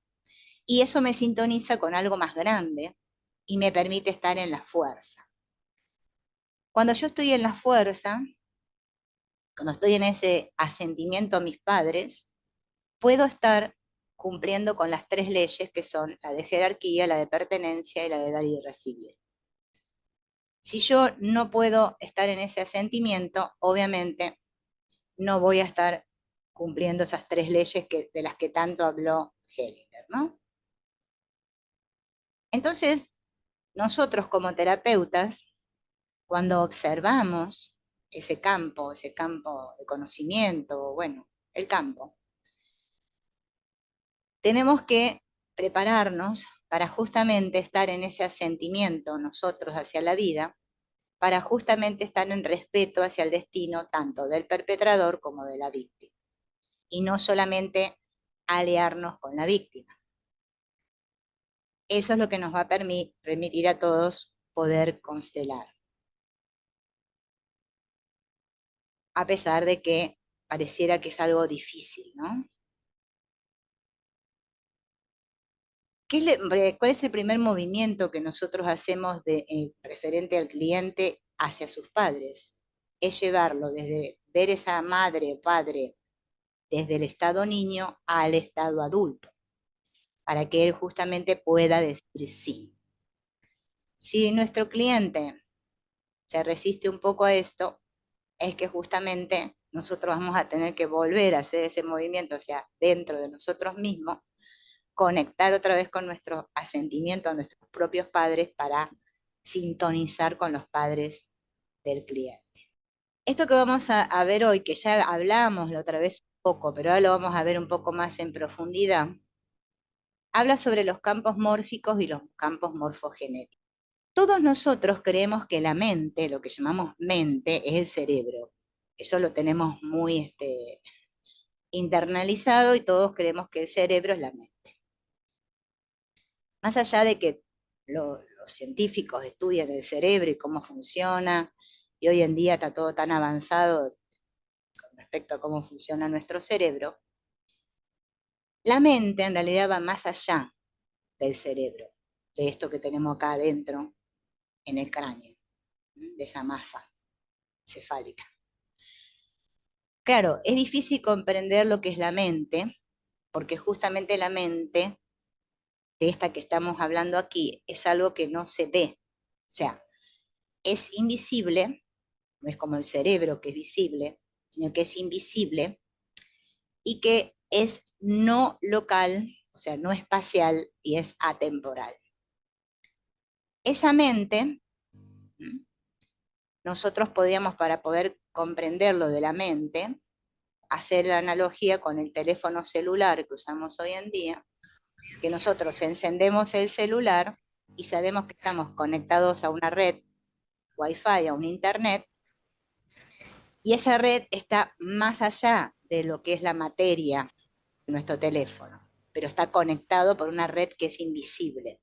Y eso me sintoniza con algo más grande y me permite estar en la fuerza. Cuando yo estoy en la fuerza, cuando estoy en ese asentimiento a mis padres, puedo estar cumpliendo con las tres leyes que son la de jerarquía, la de pertenencia y la de dar y recibir. Si yo no puedo estar en ese asentimiento, obviamente no voy a estar cumpliendo esas tres leyes de las que tanto habló Hellinger, ¿no? Entonces, nosotros como terapeutas, cuando observamos ese campo de conocimiento, bueno, el campo. Tenemos que prepararnos para justamente estar en ese asentimiento nosotros hacia la vida, para justamente estar en respeto hacia el destino tanto del perpetrador como de la víctima, y no solamente aliarnos con la víctima. Eso es lo que nos va a permitir a todos poder constelar, a pesar de que pareciera que es algo difícil, ¿no? ¿Cuál es el primer movimiento que nosotros hacemos referente al cliente hacia sus padres? Es llevarlo desde ver esa madre o padre desde el estado niño al estado adulto, para que él justamente pueda decir sí. Si nuestro cliente se resiste un poco a esto, es que justamente nosotros vamos a tener que volver a hacer ese movimiento hacia dentro de nosotros mismos, conectar otra vez con nuestro asentimiento a nuestros propios padres para sintonizar con los padres del cliente. Esto que vamos a ver hoy, que ya hablamos la otra vez un poco, pero ahora lo vamos a ver un poco más en profundidad, habla sobre los campos mórficos y los campos morfogenéticos. Todos nosotros creemos que la mente, lo que llamamos mente, es el cerebro. Eso lo tenemos muy internalizado y todos creemos que el cerebro es la mente. Más allá de que los científicos estudian el cerebro y cómo funciona, y hoy en día está todo tan avanzado con respecto a cómo funciona nuestro cerebro, la mente en realidad va más allá del cerebro, de esto que tenemos acá adentro en el cráneo, de esa masa cefálica. Claro, es difícil comprender lo que es la mente, porque justamente la mente, de esta que estamos hablando aquí, es algo que no se ve. O sea, es invisible, no es como el cerebro que es visible, sino que es invisible y que es no local, o sea, no espacial y es atemporal. Esa mente, nosotros podríamos, para poder comprender lo de la mente, hacer la analogía con el teléfono celular que usamos hoy en día, que nosotros encendemos el celular y sabemos que estamos conectados a una red Wi-Fi, a un internet, y esa red está más allá de lo que es la materia de nuestro teléfono, pero está conectado por una red que es invisible.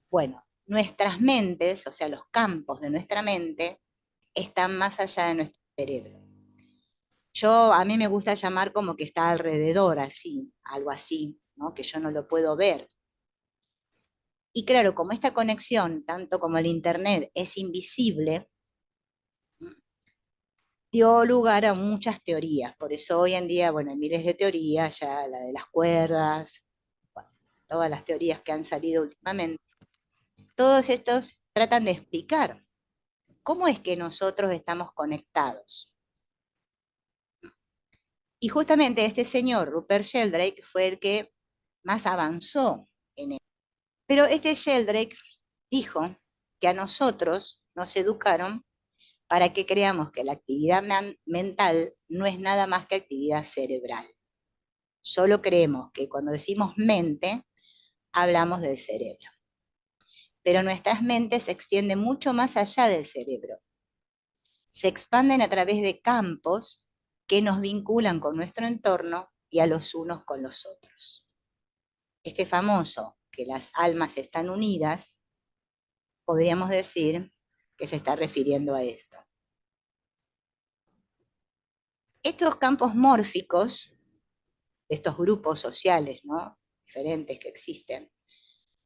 Bueno, nuestras mentes, o sea, los campos de nuestra mente, están más allá de nuestro cerebro. A mí me gusta llamar como que está alrededor, así, algo así, ¿no? Que yo no lo puedo ver. Y claro, como esta conexión, tanto como el Internet, es invisible, dio lugar a muchas teorías. Por eso hoy en día, bueno, hay miles de teorías, ya la de las cuerdas, bueno, todas las teorías que han salido últimamente. Todos estos tratan de explicar cómo es que nosotros estamos conectados. Y justamente este señor, Rupert Sheldrake, fue el que más avanzó en esto. Pero este Sheldrake dijo que a nosotros nos educaron para que creamos que la actividad mental no es nada más que actividad cerebral. Solo creemos que cuando decimos mente, hablamos del cerebro. Pero nuestras mentes se extienden mucho más allá del cerebro. Se expanden a través de campos que nos vinculan con nuestro entorno y a los unos con los otros. Este famoso, que las almas están unidas, podríamos decir que se está refiriendo a esto. Estos campos mórficos, estos grupos sociales, ¿no?, diferentes que existen,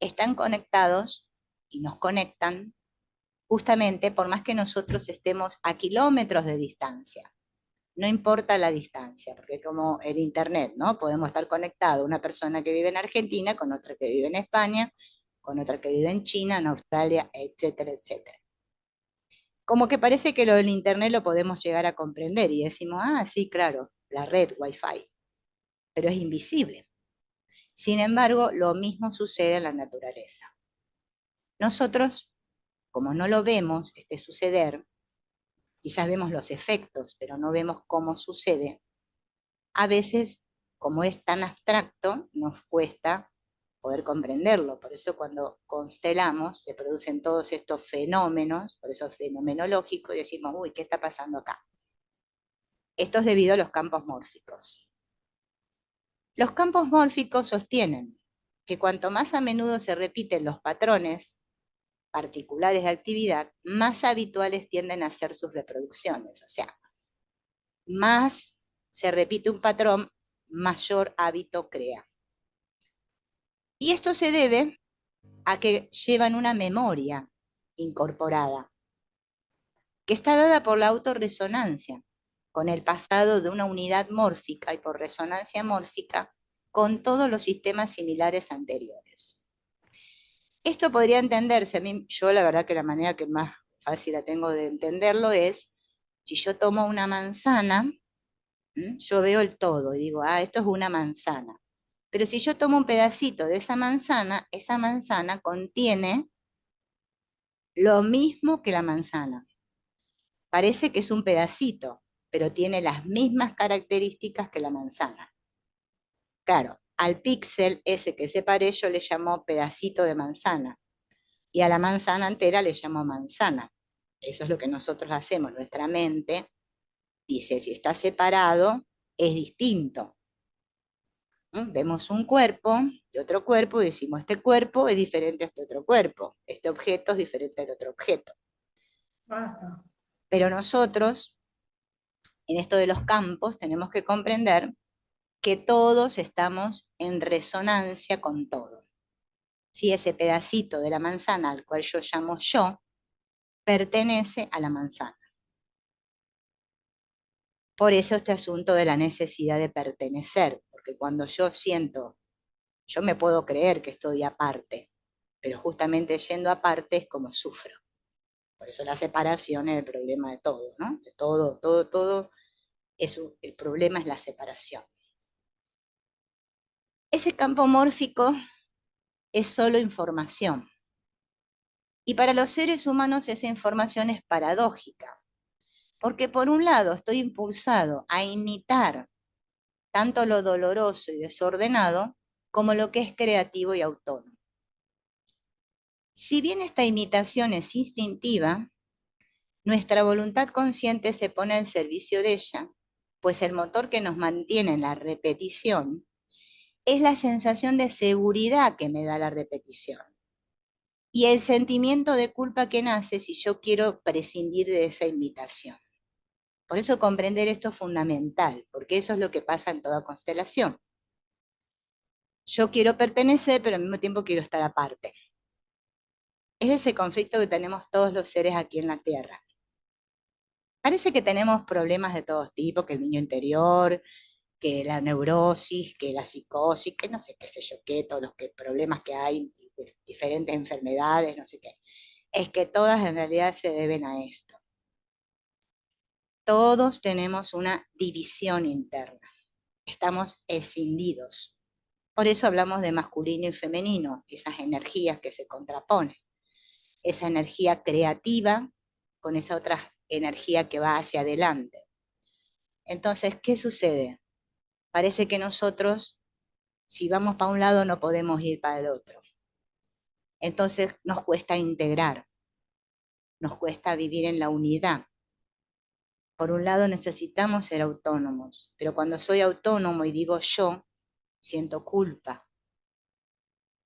están conectados y nos conectan justamente por más que nosotros estemos a kilómetros de distancia. No importa la distancia, porque como el Internet, ¿no? Podemos estar conectados, una persona que vive en Argentina con otra que vive en España, con otra que vive en China, en Australia, etcétera, etcétera. Como que parece que lo del Internet lo podemos llegar a comprender y decimos, ah, sí, claro, la red Wi-Fi, pero es invisible. Sin embargo, lo mismo sucede en la naturaleza. Nosotros, como no lo vemos, este suceder, quizás vemos los efectos, pero no vemos cómo sucede, a veces, como es tan abstracto, nos cuesta poder comprenderlo. Por eso cuando constelamos se producen todos estos fenómenos, por eso es fenomenológico, y decimos, uy, ¿qué está pasando acá? Esto es debido a los campos mórficos. Los campos mórficos sostienen que cuanto más a menudo se repiten los patrones particulares de actividad, más habituales tienden a ser sus reproducciones. O sea, más se repite un patrón, mayor hábito crea. Y esto se debe a que llevan una memoria incorporada, que está dada por la autorresonancia, con el pasado de una unidad mórfica y por resonancia mórfica con todos los sistemas similares anteriores. Esto podría entenderse, a mí, yo la verdad que la manera que más fácil la tengo de entenderlo es, si yo tomo una manzana, yo veo el todo y digo, ah, esto es una manzana. Pero si yo tomo un pedacito de esa manzana contiene lo mismo que la manzana. Parece que es un pedacito, pero tiene las mismas características que la manzana. Claro, al píxel ese que separé yo le llamo pedacito de manzana y a la manzana entera le llamo manzana. Eso es lo que nosotros hacemos. Nuestra mente dice, si está separado, es distinto. Vemos un cuerpo de otro cuerpo y decimos, este cuerpo es diferente a este otro cuerpo, este objeto es diferente al otro objeto. Basta. Pero nosotros, en esto de los campos, tenemos que comprender que todos estamos en resonancia con todo. Si ese pedacito de la manzana al cual yo llamo yo, pertenece a la manzana. Por eso este asunto de la necesidad de pertenecer, porque cuando yo siento, yo me puedo creer que estoy aparte, pero justamente yendo aparte es como sufro. Por eso la separación es el problema de todo, ¿no? De todo, todo, el problema es la separación. Ese campo mórfico es solo información. Y para los seres humanos esa información es paradójica, porque por un lado estoy impulsado a imitar tanto lo doloroso y desordenado como lo que es creativo y autónomo. Si bien esta imitación es instintiva, nuestra voluntad consciente se pone al servicio de ella, pues el motor que nos mantiene en la repetición es la sensación de seguridad que me da la repetición. Y el sentimiento de culpa que nace si yo quiero prescindir de esa imitación. Por eso comprender esto es fundamental, porque eso es lo que pasa en toda constelación. Yo quiero pertenecer, pero al mismo tiempo quiero estar aparte. Es ese conflicto que tenemos todos los seres aquí en la Tierra. Parece que tenemos problemas de todos tipos, que el niño interior, que la neurosis, que la psicosis, que no sé qué sé yo qué, todos los problemas que hay, diferentes enfermedades, no sé qué. Es que todas en realidad se deben a esto. Todos tenemos una división interna. Estamos escindidos. Por eso hablamos de masculino y femenino, esas energías que se contraponen. Esa energía creativa con esa otra energía que va hacia adelante. Entonces, ¿qué sucede? Parece que nosotros, si vamos para un lado, no podemos ir para el otro. Entonces nos cuesta integrar, nos cuesta vivir en la unidad. Por un lado necesitamos ser autónomos, pero cuando soy autónomo y digo yo, siento culpa.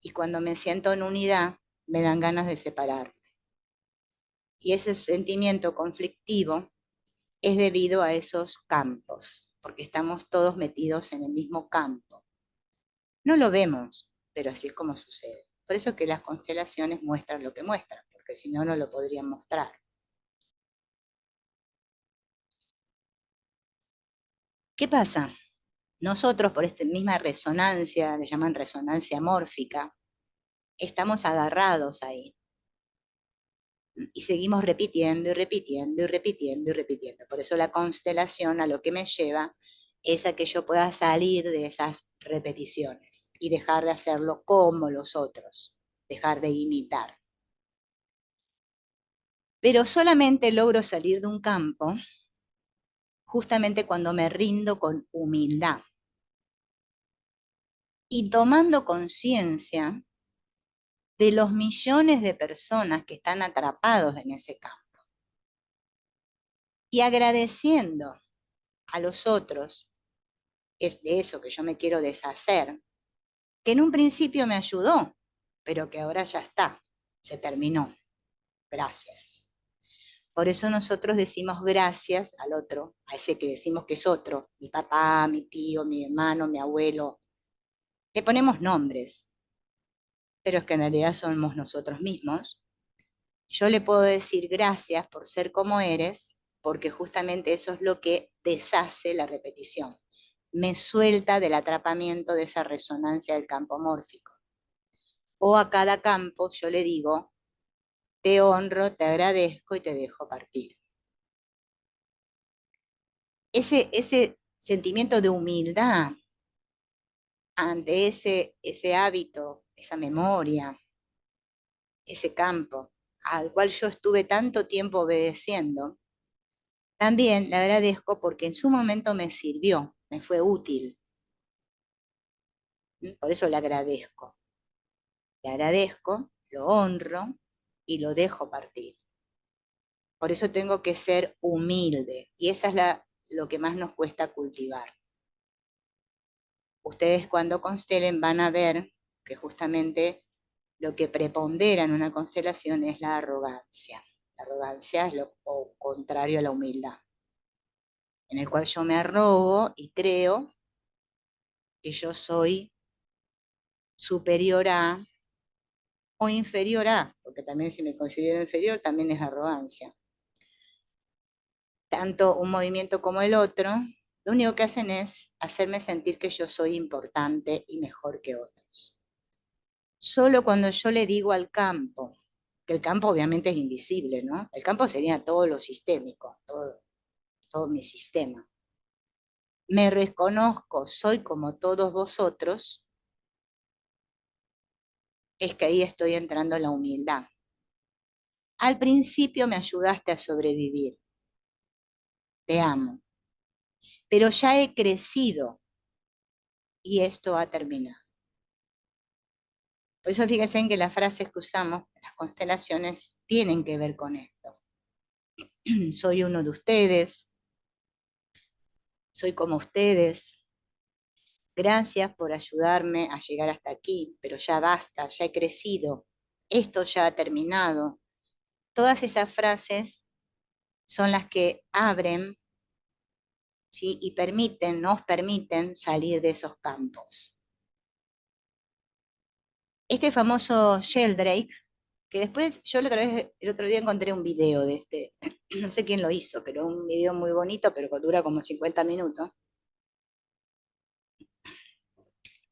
Y cuando me siento en unidad, me dan ganas de separarme. Y ese sentimiento conflictivo es debido a esos campos, porque estamos todos metidos en el mismo campo. No lo vemos, pero así es como sucede. Por eso que las constelaciones muestran lo que muestran, porque si no, no lo podrían mostrar. ¿Qué pasa? Nosotros, por esta misma resonancia, le llaman resonancia mórfica, estamos agarrados ahí. Y seguimos repitiendo y repitiendo y repitiendo y repitiendo. Por eso la constelación a lo que me lleva es a que yo pueda salir de esas repeticiones y dejar de hacerlo como los otros, dejar de imitar. Pero solamente logro salir de un campo justamente cuando me rindo con humildad y tomando conciencia de los millones de personas que están atrapados en ese campo y agradeciendo a los otros, es de eso que yo me quiero deshacer, que en un principio me ayudó, pero que ahora ya está, se terminó. Gracias. Por eso nosotros decimos gracias al otro, a ese que decimos que es otro, mi papá, mi tío, mi hermano, mi abuelo. Le ponemos nombres, pero es que en realidad somos nosotros mismos. Yo le puedo decir gracias por ser como eres, porque justamente eso es lo que deshace la repetición. Me suelta del atrapamiento de esa resonancia del campo mórfico. O a cada campo yo le digo, te honro, te agradezco y te dejo partir. Ese sentimiento de humildad ante ese hábito, esa memoria, ese campo al cual yo estuve tanto tiempo obedeciendo, también le agradezco porque en su momento me sirvió, me fue útil. Por eso le agradezco, lo honro y lo dejo partir. Por eso tengo que ser humilde y esa es lo que más nos cuesta cultivar. Ustedes cuando constelen van a ver que justamente lo que prepondera en una constelación es la arrogancia. La arrogancia es lo contrario a la humildad, en el cual yo me arrogo y creo que yo soy superior a o inferior a, porque también si me considero inferior también es arrogancia. Tanto un movimiento como el otro, lo único que hacen es hacerme sentir que yo soy importante y mejor que otros. Solo cuando yo le digo al campo, que el campo obviamente es invisible, ¿no? El campo sería todo lo sistémico, todo mi sistema. Me reconozco, soy como todos vosotros, es que ahí estoy entrando en la humildad. Al principio me ayudaste a sobrevivir, te amo, pero ya he crecido y esto ha terminado. Por eso fíjense en que las frases que usamos, las constelaciones, tienen que ver con esto. Soy uno de ustedes, soy como ustedes, gracias por ayudarme a llegar hasta aquí, pero ya basta, ya he crecido, esto ya ha terminado. Todas esas frases son las que abren, ¿sí? Y nos permiten salir de esos campos. Este famoso Sheldrake, que después yo el otro día encontré un video de este, no sé quién lo hizo, pero un video muy bonito, pero que dura como 50 minutos,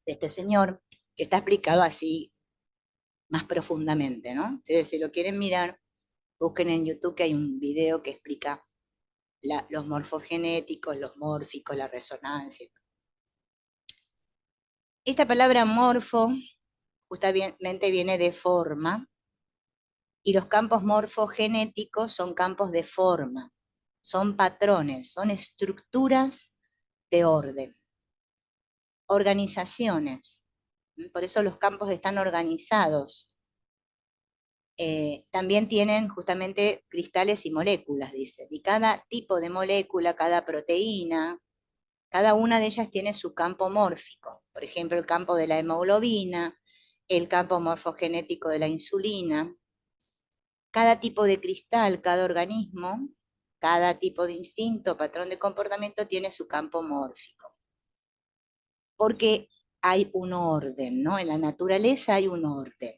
de este señor, que está explicado así más profundamente, ¿no? Ustedes si lo quieren mirar, busquen en YouTube que hay un video que explica los morfogenéticos, los mórficos, la resonancia. Esta palabra morfo justamente viene de forma, y los campos morfogenéticos son campos de forma, son patrones, son estructuras de orden, organizaciones. Por eso los campos están organizados. También tienen justamente cristales y moléculas, dice. Y cada tipo de molécula, cada proteína, cada una de ellas tiene su campo mórfico. Por ejemplo, el campo de la hemoglobina, el campo morfogenético de la insulina. Cada tipo de cristal, cada organismo, cada tipo de instinto, patrón de comportamiento tiene su campo mórfico. Porque hay un orden, ¿no? En la naturaleza hay un orden.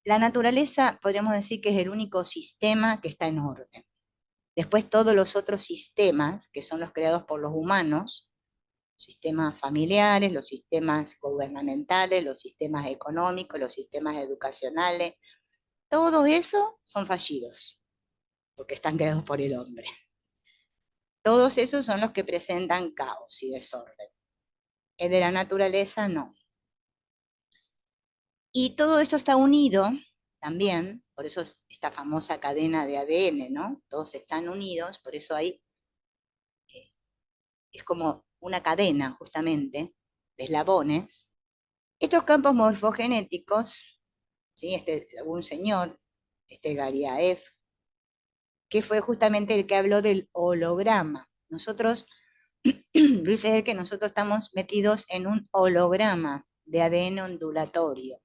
La naturaleza, podríamos decir que es el único sistema que está en orden. Después todos los otros sistemas, que son los creados por los humanos, sistemas familiares, los sistemas gubernamentales, los sistemas económicos, los sistemas educacionales, todo eso son fallidos, porque están creados por el hombre. Todos esos son los que presentan caos y desorden. El de la naturaleza no. Y todo esto está unido también, por eso esta famosa cadena de ADN, ¿no? Todos están unidos, por eso hay, eh, es como una cadena justamente de eslabones. Estos campos morfogenéticos, ¿sí? Un señor, Gariaev, que fue justamente el que habló del holograma. Nosotros, dice él que nosotros estamos metidos en un holograma de ADN ondulatorio.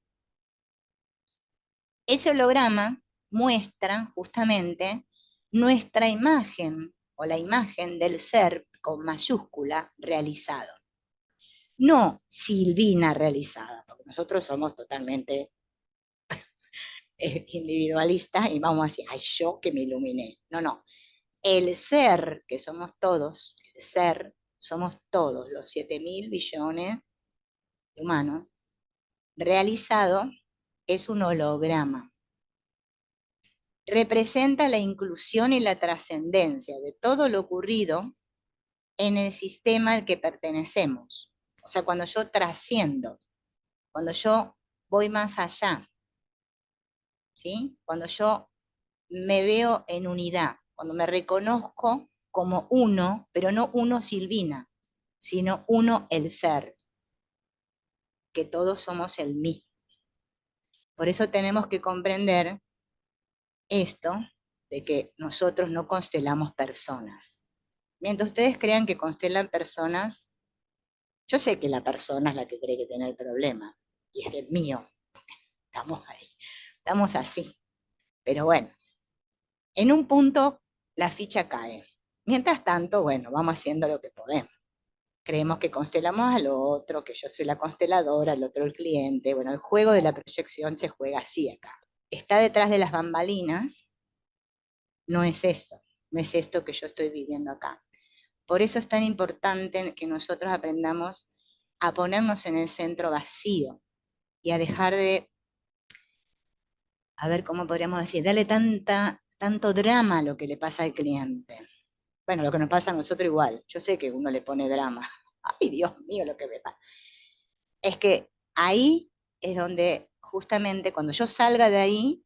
Ese holograma muestra justamente nuestra imagen o la imagen del ser con mayúscula realizado. No Silvina realizada, porque nosotros somos totalmente individualistas y vamos a decir, ay, yo que me iluminé. No, no. El ser, que somos todos, el ser, somos todos los 7.000 billones de humanos, realizado es un holograma. Representa la inclusión y la trascendencia de todo lo ocurrido en el sistema al que pertenecemos. O sea, cuando yo trasciendo, cuando yo voy más allá, ¿sí? Cuando yo me veo en unidad, cuando me reconozco como uno, pero no uno Silvina, sino uno el ser, que todos somos el mismo. Por eso tenemos que comprender esto de que nosotros no constelamos personas. Mientras ustedes crean que constelan personas, yo sé que la persona es la que cree que tiene el problema, y es el mío. Estamos ahí, estamos así. Pero bueno, en un punto la ficha cae. Mientras tanto, bueno, vamos haciendo lo que podemos. Creemos que constelamos al otro, que yo soy la consteladora, el otro el cliente. Bueno, el juego de la proyección se juega así acá. Está detrás de las bambalinas, no es esto, no es esto que yo estoy viviendo acá. Por eso es tan importante que nosotros aprendamos a ponernos en el centro vacío y a dejar de, a ver cómo podríamos decir, darle tanto drama a lo que le pasa al cliente. Bueno, lo que nos pasa a nosotros igual. Yo sé que uno le pone drama. Ay, Dios mío, lo que me pasa. Es que ahí es donde justamente cuando yo salga de ahí,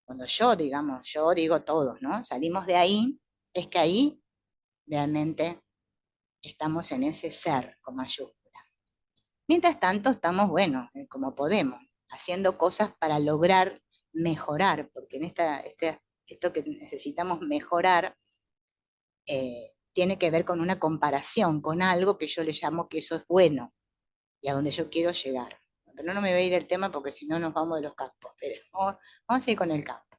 cuando yo, digamos, yo digo todos, ¿no? Salimos de ahí, es que ahí realmente estamos en ese ser con mayúscula. Mientras tanto, estamos, bueno, como podemos, haciendo cosas para lograr mejorar, porque en esto que necesitamos mejorar tiene que ver con una comparación, con algo que yo le llamo que eso es bueno y a donde yo quiero llegar. Pero no me voy a ir del tema porque si no nos vamos de los campos, pero vamos a ir con el campo.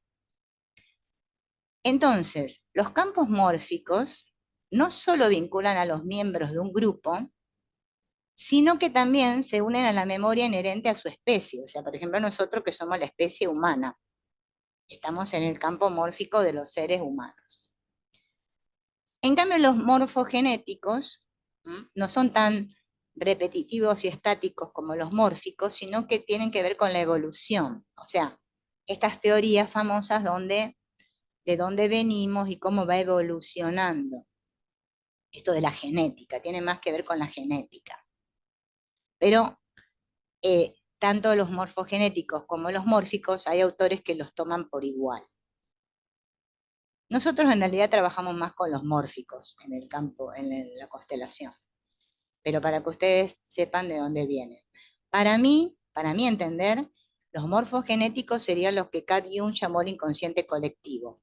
Entonces, los campos mórficos no solo vinculan a los miembros de un grupo, sino que también se unen a la memoria inherente a su especie. O sea, por ejemplo, nosotros que somos la especie humana, estamos en el campo mórfico de los seres humanos. En cambio, los morfogenéticos no son tan repetitivos y estáticos como los mórficos, sino que tienen que ver con la evolución. O sea, estas teorías famosas de dónde venimos y cómo va evolucionando. Esto de la genética, tiene más que ver con la genética. Pero tanto los morfogenéticos como los mórficos, hay autores que los toman por igual. Nosotros en realidad trabajamos más con los mórficos en el campo, la constelación, pero para que ustedes sepan de dónde vienen. Para mí entender, los morfogenéticos serían los que Carl Jung llamó el inconsciente colectivo,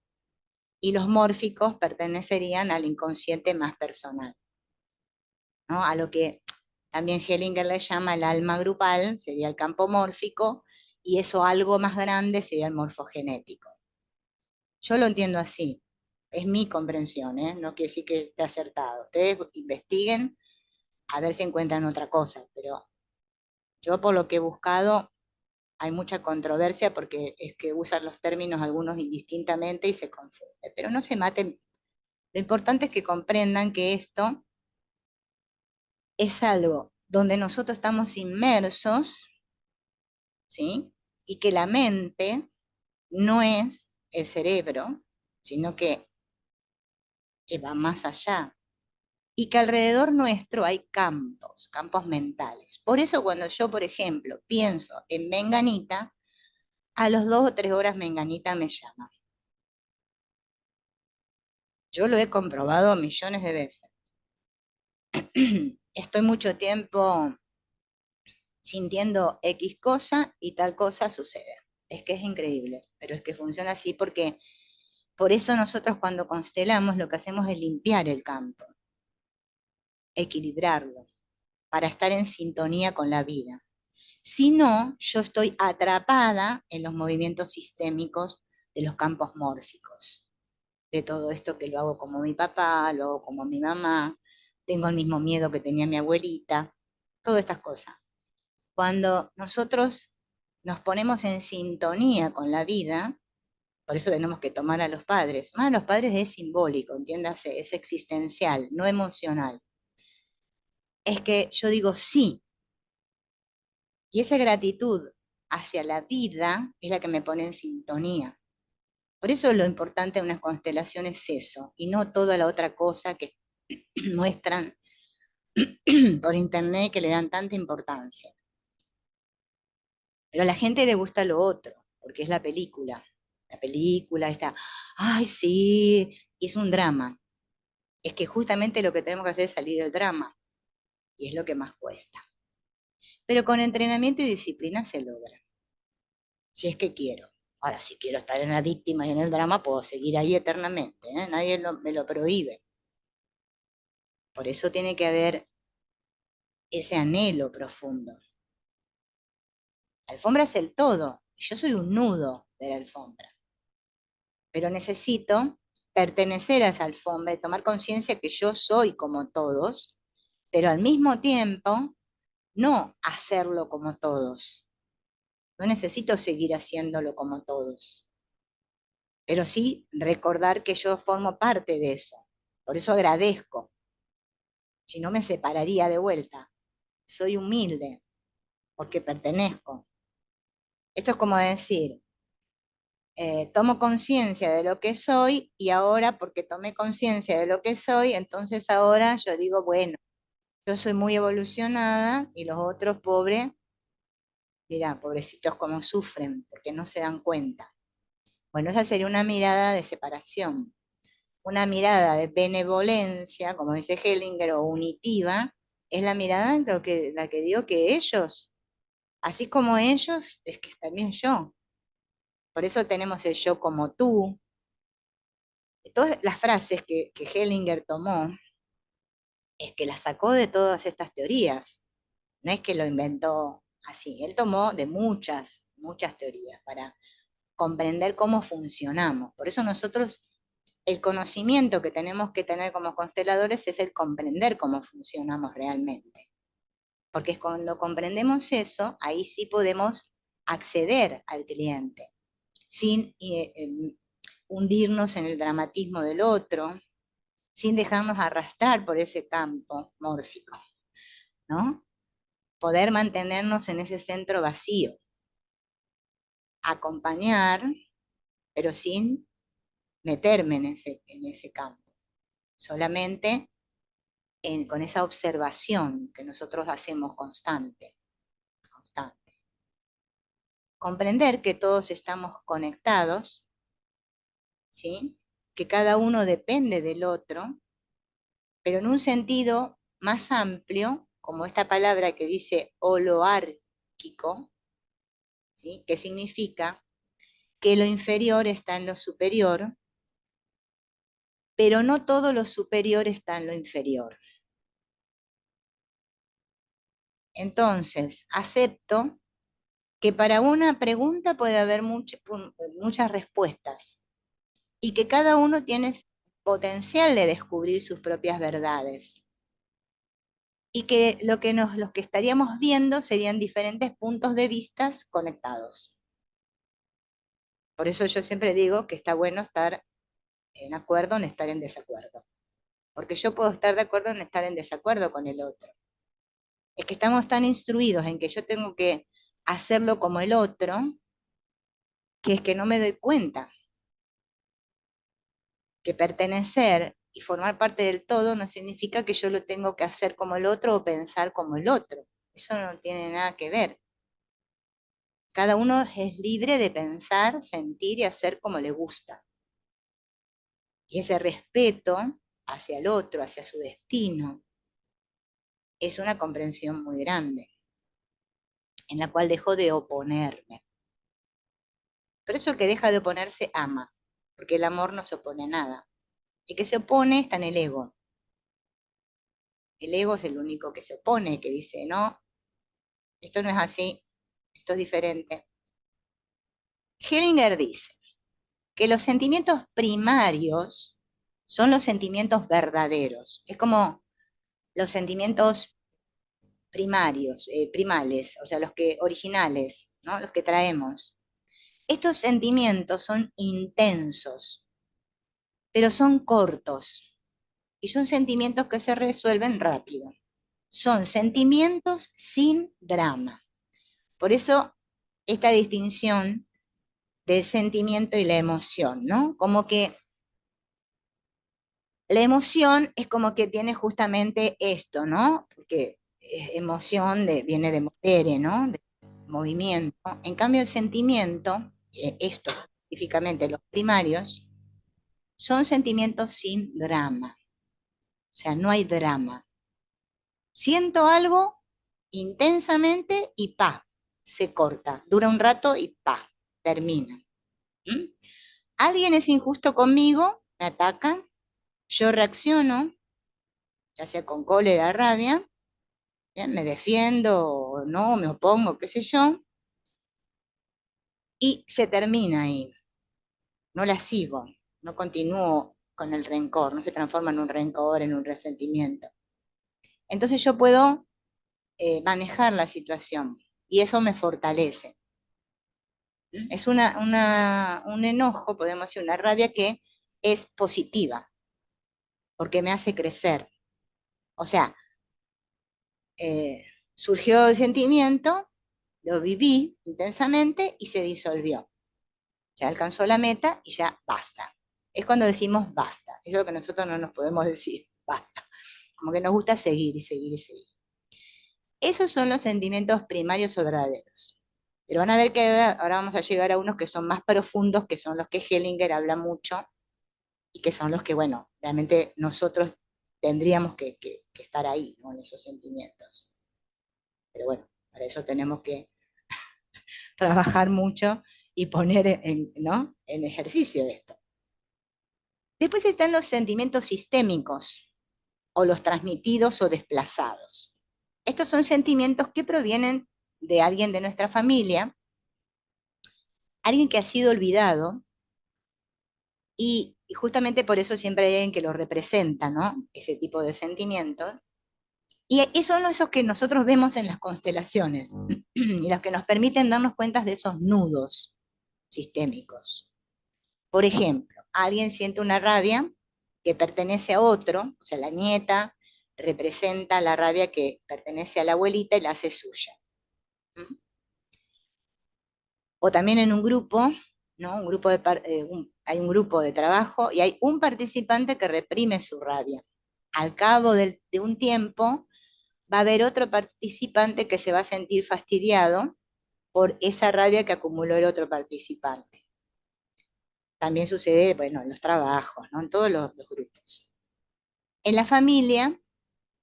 y los mórficos pertenecerían al inconsciente más personal, ¿no? A lo que también Hellinger le llama el alma grupal, sería el campo mórfico, y eso algo más grande sería el morfogenético. Yo lo entiendo así, es mi comprensión, no quiere decir que esté acertado. Ustedes investiguen a ver si encuentran otra cosa, pero yo por lo que he buscado hay mucha controversia porque es que usan los términos algunos indistintamente y se confunden. Pero no se maten. Lo importante es que comprendan que esto es algo donde nosotros estamos inmersos, ¿sí? Y que la mente no es el cerebro, sino que va más allá. Y que alrededor nuestro hay campos mentales. Por eso cuando yo, por ejemplo, pienso en Menganita, a los 2 o 3 horas menganita me llama. Yo lo he comprobado millones de veces. Estoy mucho tiempo sintiendo X cosa y tal cosa sucede. Es que es increíble, pero es que funciona así porque por eso nosotros cuando constelamos lo que hacemos es limpiar el campo, equilibrarlo, para estar en sintonía con la vida. Si no, yo estoy atrapada en los movimientos sistémicos de los campos mórficos, de todo esto que lo hago como mi papá, lo hago como mi mamá, tengo el mismo miedo que tenía mi abuelita, todas estas cosas. Cuando nosotros nos ponemos en sintonía con la vida, por eso tenemos que tomar a los padres. Más a los padres es simbólico, entiéndase, es existencial, no emocional. Es que yo digo sí, y esa gratitud hacia la vida es la que me pone en sintonía. Por eso lo importante de una constelación es eso, y no toda la otra cosa que muestran por internet que le dan tanta importancia. Pero a la gente le gusta lo otro, porque es la película. La película está, ay sí, y es un drama. Es que justamente lo que tenemos que hacer es salir del drama, y es lo que más cuesta. Pero con entrenamiento y disciplina se logra, si es que quiero. Ahora, si quiero estar en la víctima y en el drama, puedo seguir ahí eternamente, ¿eh? Nadie me lo prohíbe. Por eso tiene que haber ese anhelo profundo. La alfombra es el todo, yo soy un nudo de la alfombra, pero necesito pertenecer a esa alfombra y tomar conciencia que yo soy como todos, pero al mismo tiempo no hacerlo como todos. No necesito seguir haciéndolo como todos, pero sí recordar que yo formo parte de eso. Por eso agradezco, si no me separaría de vuelta. Soy humilde porque pertenezco. Esto es como decir, tomo conciencia de lo que soy y ahora porque tomé conciencia de lo que soy, entonces ahora yo digo, bueno, yo soy muy evolucionada y los otros pobres, mirá, pobrecitos como sufren porque no se dan cuenta. Bueno, esa sería una mirada de separación, una mirada de benevolencia, como dice Hellinger, o unitiva, es la mirada en la que digo que ellos, así como ellos, es que también yo. Por eso tenemos el yo como tú. Todas las frases que Hellinger tomó, es que las sacó de todas estas teorías. No es que lo inventó así, él tomó de muchas, muchas teorías para comprender cómo funcionamos. Por eso nosotros, el conocimiento que tenemos que tener como consteladores es el comprender cómo funcionamos realmente. Porque es cuando comprendemos eso, ahí sí podemos acceder al cliente, sin hundirnos en el dramatismo del otro, sin dejarnos arrastrar por ese campo mórfico, ¿no? Poder mantenernos en ese centro vacío, acompañar, pero sin meterme en ese campo, solamente con esa observación que nosotros hacemos constante, constante. Comprender que todos estamos conectados, ¿sí? Que cada uno depende del otro, pero en un sentido más amplio, como esta palabra que dice holoárquico, ¿sí? Que significa que lo inferior está en lo superior, pero no todo lo superior está en lo inferior. Entonces, acepto que para una pregunta puede haber muchas respuestas y que cada uno tiene potencial de descubrir sus propias verdades. Y que los que estaríamos viendo serían diferentes puntos de vista conectados. Por eso yo siempre digo que está bueno estar en acuerdo, no estar en desacuerdo. Porque yo puedo estar de acuerdo en estar en desacuerdo con el otro. Es que estamos tan instruidos en que yo tengo que hacerlo como el otro, que es que no me doy cuenta que pertenecer y formar parte del todo no significa que yo lo tengo que hacer como el otro o pensar como el otro. Eso no tiene nada que ver. Cada uno es libre de pensar, sentir y hacer como le gusta. Y ese respeto hacia el otro, hacia su destino, es una comprensión muy grande, en la cual dejo de oponerme. Por eso el que deja de oponerse ama, porque el amor no se opone a nada. El que se opone está en el ego. El ego es el único que se opone, que dice, no, esto no es así, esto es diferente. Hellinger dice que los sentimientos primarios son los sentimientos verdaderos. Es como los sentimientos primarios, primales, o sea, los que originales, ¿no? Los que traemos. Estos sentimientos son intensos, pero son cortos y son sentimientos que se resuelven rápido. Son sentimientos sin drama. Por eso esta distinción del sentimiento y la emoción, ¿no? Como que la emoción es como que tiene justamente esto, ¿no? Porque emoción viene de mover, ¿no? De movimiento. En cambio, el sentimiento, estos específicamente los primarios, son sentimientos sin drama. O sea, no hay drama. Siento algo intensamente y pa, se corta. Dura un rato y pa, termina. ¿Mm? Alguien es injusto conmigo, me atacan, yo reacciono, ya sea con cólera, rabia, ¿bien? Me defiendo o no, me opongo, qué sé yo, y se termina ahí. No la sigo, no continúo con el rencor, no se transforma en un rencor, en un resentimiento. Entonces yo puedo manejar la situación y eso me fortalece. Es un enojo, podemos decir, una rabia que es positiva, porque me hace crecer. O sea, eh, surgió el sentimiento, lo viví intensamente y se disolvió. Ya alcanzó la meta y ya basta. Es cuando decimos basta. Es lo que nosotros no nos podemos decir, basta. Como que nos gusta seguir y seguir y seguir. Esos son los sentimientos primarios o verdaderos. Pero van a ver que ahora vamos a llegar a unos que son más profundos, que son los que Hellinger habla mucho y que son los que, bueno, realmente nosotros tendríamos que estar ahí, ¿no? En esos sentimientos. Pero bueno, para eso tenemos que trabajar mucho y poner ¿no? en ejercicio esto. Después están los sentimientos sistémicos o los transmitidos o desplazados. Estos son sentimientos que provienen de alguien de nuestra familia, alguien que ha sido olvidado y justamente por eso siempre hay alguien que lo representa, ¿no? Ese tipo de sentimientos. Y son esos que nosotros vemos en las constelaciones y los que nos permiten darnos cuenta de esos nudos sistémicos. Por ejemplo, alguien siente una rabia que pertenece a otro, o sea, la nieta representa la rabia que pertenece a la abuelita y la hace suya. ¿Mm? O también en un grupo, ¿no? Hay un grupo de trabajo y hay un participante que reprime su rabia. Al cabo de un tiempo, va a haber otro participante que se va a sentir fastidiado por esa rabia que acumuló el otro participante. También sucede, bueno, en los trabajos, ¿no? En todos los grupos. En la familia,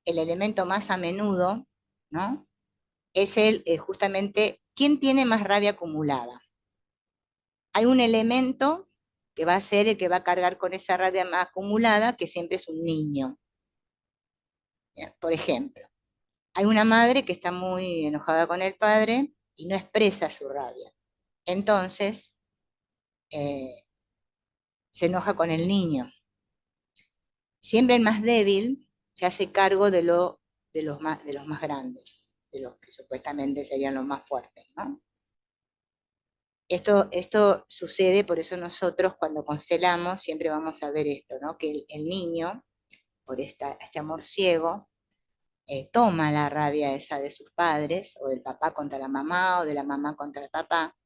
el elemento más a menudo, ¿no? Es justamente, ¿quién tiene más rabia acumulada? Hay un elemento que va a ser el que va a cargar con esa rabia más acumulada, que siempre es un niño. Bien, por ejemplo, hay una madre que está muy enojada con el padre y no expresa su rabia. Entonces, eh, se enoja con el niño. Siempre el más débil se hace cargo de los más grandes, de los que supuestamente serían los más fuertes, ¿no? Esto sucede, por eso nosotros cuando constelamos siempre vamos a ver esto, ¿no? Que el niño, por este amor ciego, toma la rabia esa de sus padres, o del papá contra la mamá, o de la mamá contra el papá,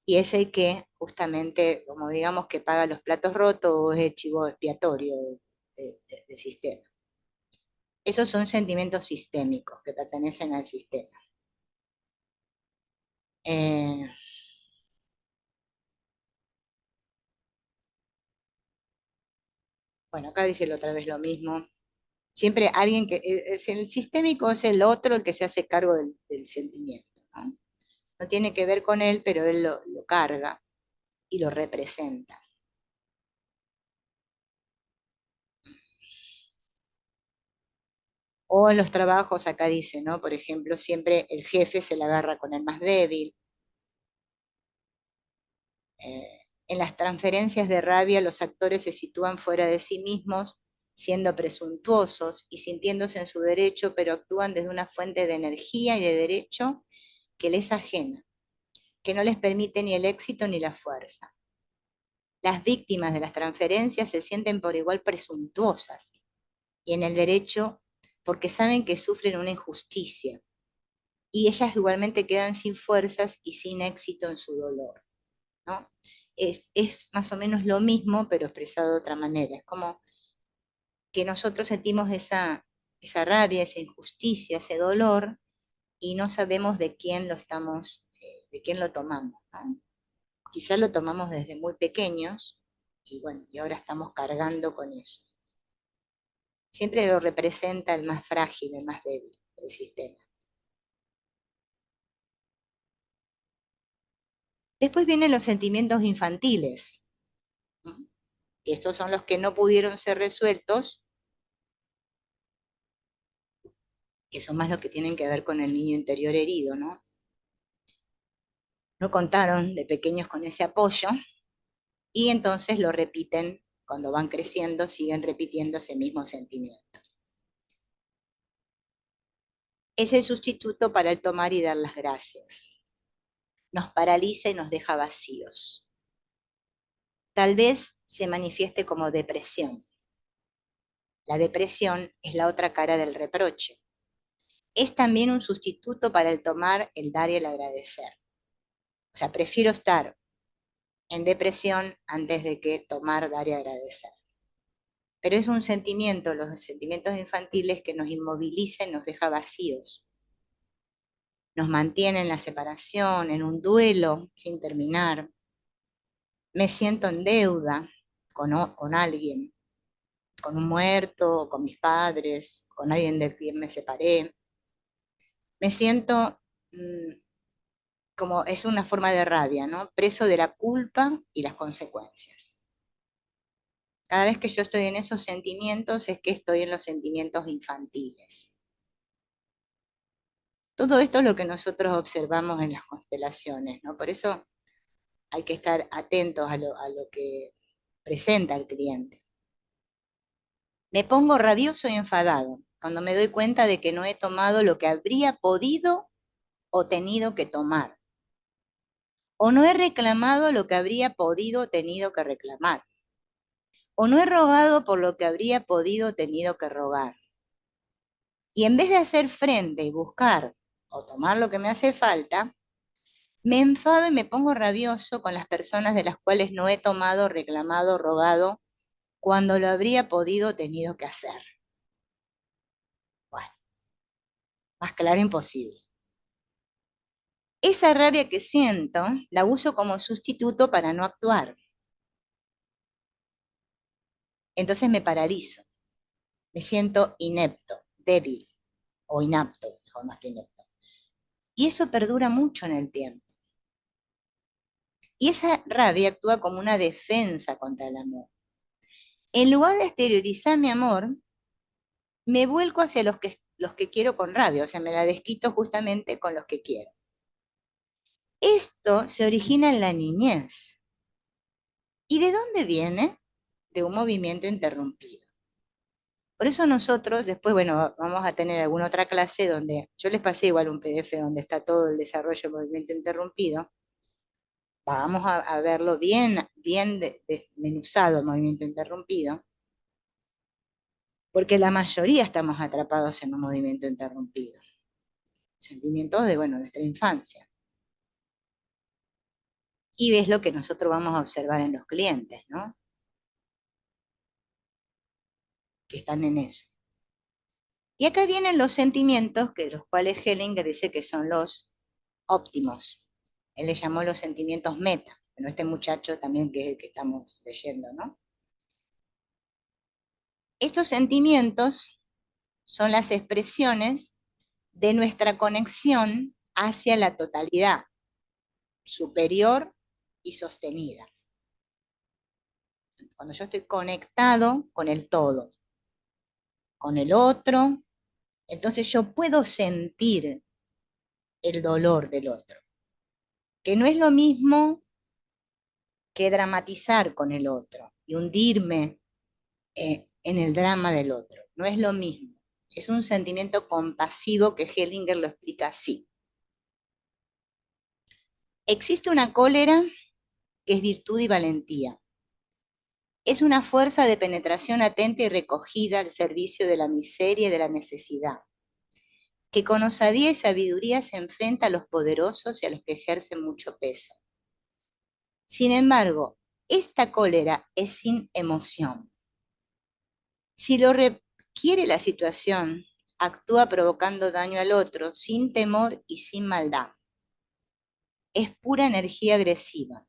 y es el que justamente, como digamos, que paga los platos rotos, o es el chivo expiatorio del sistema. Esos son sentimientos sistémicos que pertenecen al sistema. Bueno, acá dice otra vez lo mismo. Siempre alguien que, el sistémico es el otro el que se hace cargo del sentimiento, ¿no? No tiene que ver con él, pero él lo carga y lo representa. O en los trabajos, acá dice, ¿no? Por ejemplo, siempre el jefe se la agarra con el más débil. En las transferencias de rabia, los actores se sitúan fuera de sí mismos, siendo presuntuosos y sintiéndose en su derecho, pero actúan desde una fuente de energía y de derecho que les ajena, que no les permite ni el éxito ni la fuerza. Las víctimas de las transferencias se sienten por igual presuntuosas y en el derecho porque saben que sufren una injusticia y ellas igualmente quedan sin fuerzas y sin éxito en su dolor, ¿no? Es más o menos lo mismo, pero expresado de otra manera. Es como que nosotros sentimos esa rabia, esa injusticia, ese dolor, y no sabemos de quién lo estamos, de quién lo tomamos, ¿no? Quizás lo tomamos desde muy pequeños, y bueno, y ahora estamos cargando con eso. Siempre lo representa el más frágil, el más débil del sistema. Después vienen los sentimientos infantiles, ¿no? Que estos son los que no pudieron ser resueltos, que son más los que tienen que ver con el niño interior herido, ¿no? No contaron de pequeños con ese apoyo y entonces lo repiten cuando van creciendo, siguen repitiendo ese mismo sentimiento. Es el sustituto para el tomar y dar las gracias. Nos paraliza y nos deja vacíos. Tal vez se manifieste como depresión. La depresión es la otra cara del reproche. Es también un sustituto para el tomar, el dar y el agradecer. O sea, prefiero estar en depresión antes de que tomar, dar y agradecer. Pero es un sentimiento, los sentimientos infantiles, que nos inmoviliza y nos deja vacíos. Nos mantiene en la separación, en un duelo sin terminar. Me siento en deuda con alguien, con un muerto, con mis padres, con alguien de quien me separé. Me siento como es una forma de rabia, ¿no? Preso de la culpa y las consecuencias. Cada vez que yo estoy en esos sentimientos es que estoy en los sentimientos infantiles. Todo esto es lo que nosotros observamos en las constelaciones, ¿no? Por eso hay que estar atentos a lo que presenta el cliente. Me pongo rabioso y enfadado cuando me doy cuenta de que no he tomado lo que habría podido o tenido que tomar. O no he reclamado lo que habría podido o tenido que reclamar. O no he rogado por lo que habría podido o tenido que rogar. Y en vez de hacer frente y buscar o tomar lo que me hace falta, me enfado y me pongo rabioso con las personas de las cuales no he tomado, reclamado, rogado, cuando lo habría podido o tenido que hacer. Bueno, más claro imposible. Esa rabia que siento la uso como sustituto para no actuar. Entonces me paralizo, me siento inepto, débil o inapto, mejor más que inepto. Y eso perdura mucho en el tiempo. Y esa rabia actúa como una defensa contra el amor. En lugar de exteriorizar mi amor, me vuelco hacia los que quiero con rabia, o sea, me la desquito justamente con los que quiero. Esto se origina en la niñez. ¿Y de dónde viene? De un movimiento interrumpido. Por eso nosotros, después, bueno, vamos a tener alguna otra clase donde, yo les pasé igual un PDF donde está todo el desarrollo del movimiento interrumpido. Vamos a verlo bien desmenuzado el movimiento interrumpido, porque la mayoría estamos atrapados en un movimiento interrumpido. Sentimientos de, bueno, nuestra infancia. Y es lo que nosotros vamos a observar en los clientes, ¿no? Que están en eso. Y acá vienen los sentimientos, que los cuales Hellinger dice que son los óptimos. Él le llamó los sentimientos meta, pero este muchacho también que es el que estamos leyendo, ¿no? Estos sentimientos son las expresiones de nuestra conexión hacia la totalidad, superior y sostenida. Cuando yo estoy conectado con el todo, con el otro, entonces yo puedo sentir el dolor del otro, que no es lo mismo que dramatizar con el otro y hundirme en el drama del otro. No es lo mismo. Es un sentimiento compasivo que Hellinger lo explica así. Existe una cólera que es virtud y valentía. Es una fuerza de penetración atenta y recogida al servicio de la miseria y de la necesidad, que con osadía y sabiduría se enfrenta a los poderosos y a los que ejercen mucho peso. Sin embargo, esta cólera es sin emoción. Si lo requiere la situación, actúa provocando daño al otro sin temor y sin maldad. Es pura energía agresiva.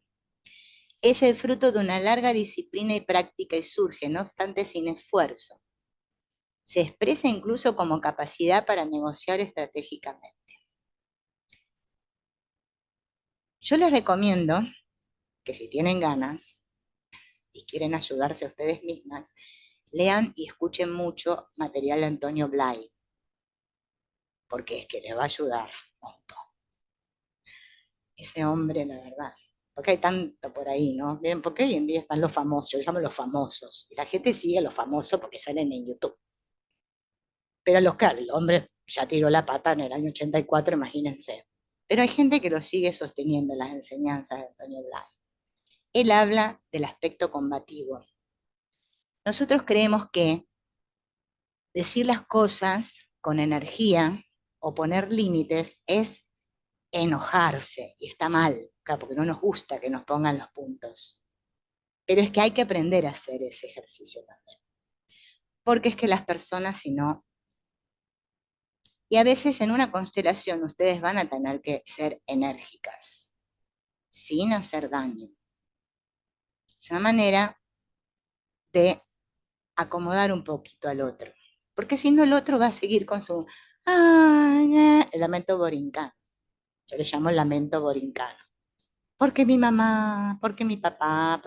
Es el fruto de una larga disciplina y práctica y surge, no obstante, sin esfuerzo. Se expresa incluso como capacidad para negociar estratégicamente. Yo les recomiendo que si tienen ganas y quieren ayudarse a ustedes mismas, lean y escuchen mucho material de Antonio Blay, porque es que les va a ayudar un montón. Ese hombre, la verdad. Porque hay tanto por ahí, ¿no? Miren, porque hoy en día están los famosos, yo llamo los famosos, y la gente sigue a los famosos porque salen en YouTube. Pero claro, el hombre ya tiró la pata en el año 84, imagínense. Pero hay gente que lo sigue sosteniendo las enseñanzas de Antonio Blay. Él habla del aspecto combativo. Nosotros creemos que decir las cosas con energía o poner límites es enojarse, y está mal, claro, porque no nos gusta que nos pongan los puntos. Pero es que hay que aprender a hacer ese ejercicio también. Porque es que las personas, si no, y a veces en una constelación ustedes van a tener que ser enérgicas, sin hacer daño. Es una manera de acomodar un poquito al otro. Porque si no, el otro va a seguir con su el lamento borincano. Yo le llamo el lamento borincano. Porque mi mamá, porque mi papá,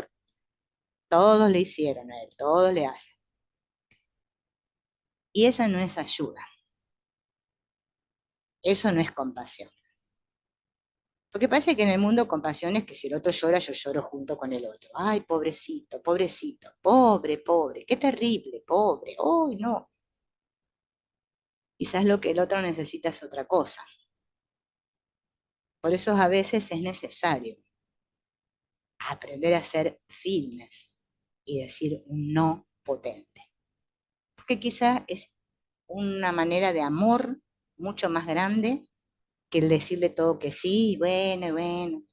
todos le hicieron a él, todos le hacen. Y esa no es ayuda. Eso no es compasión. Porque parece que en el mundo compasión es que si el otro llora, yo lloro junto con el otro. Ay, pobrecito, pobrecito, pobre, pobre, qué terrible, pobre, uy, no. Quizás lo que el otro necesita es otra cosa. Por eso a veces es necesario aprender a ser firmes y decir un no potente. Porque quizás es una manera de amor mucho más grande que el decirle todo que sí, bueno,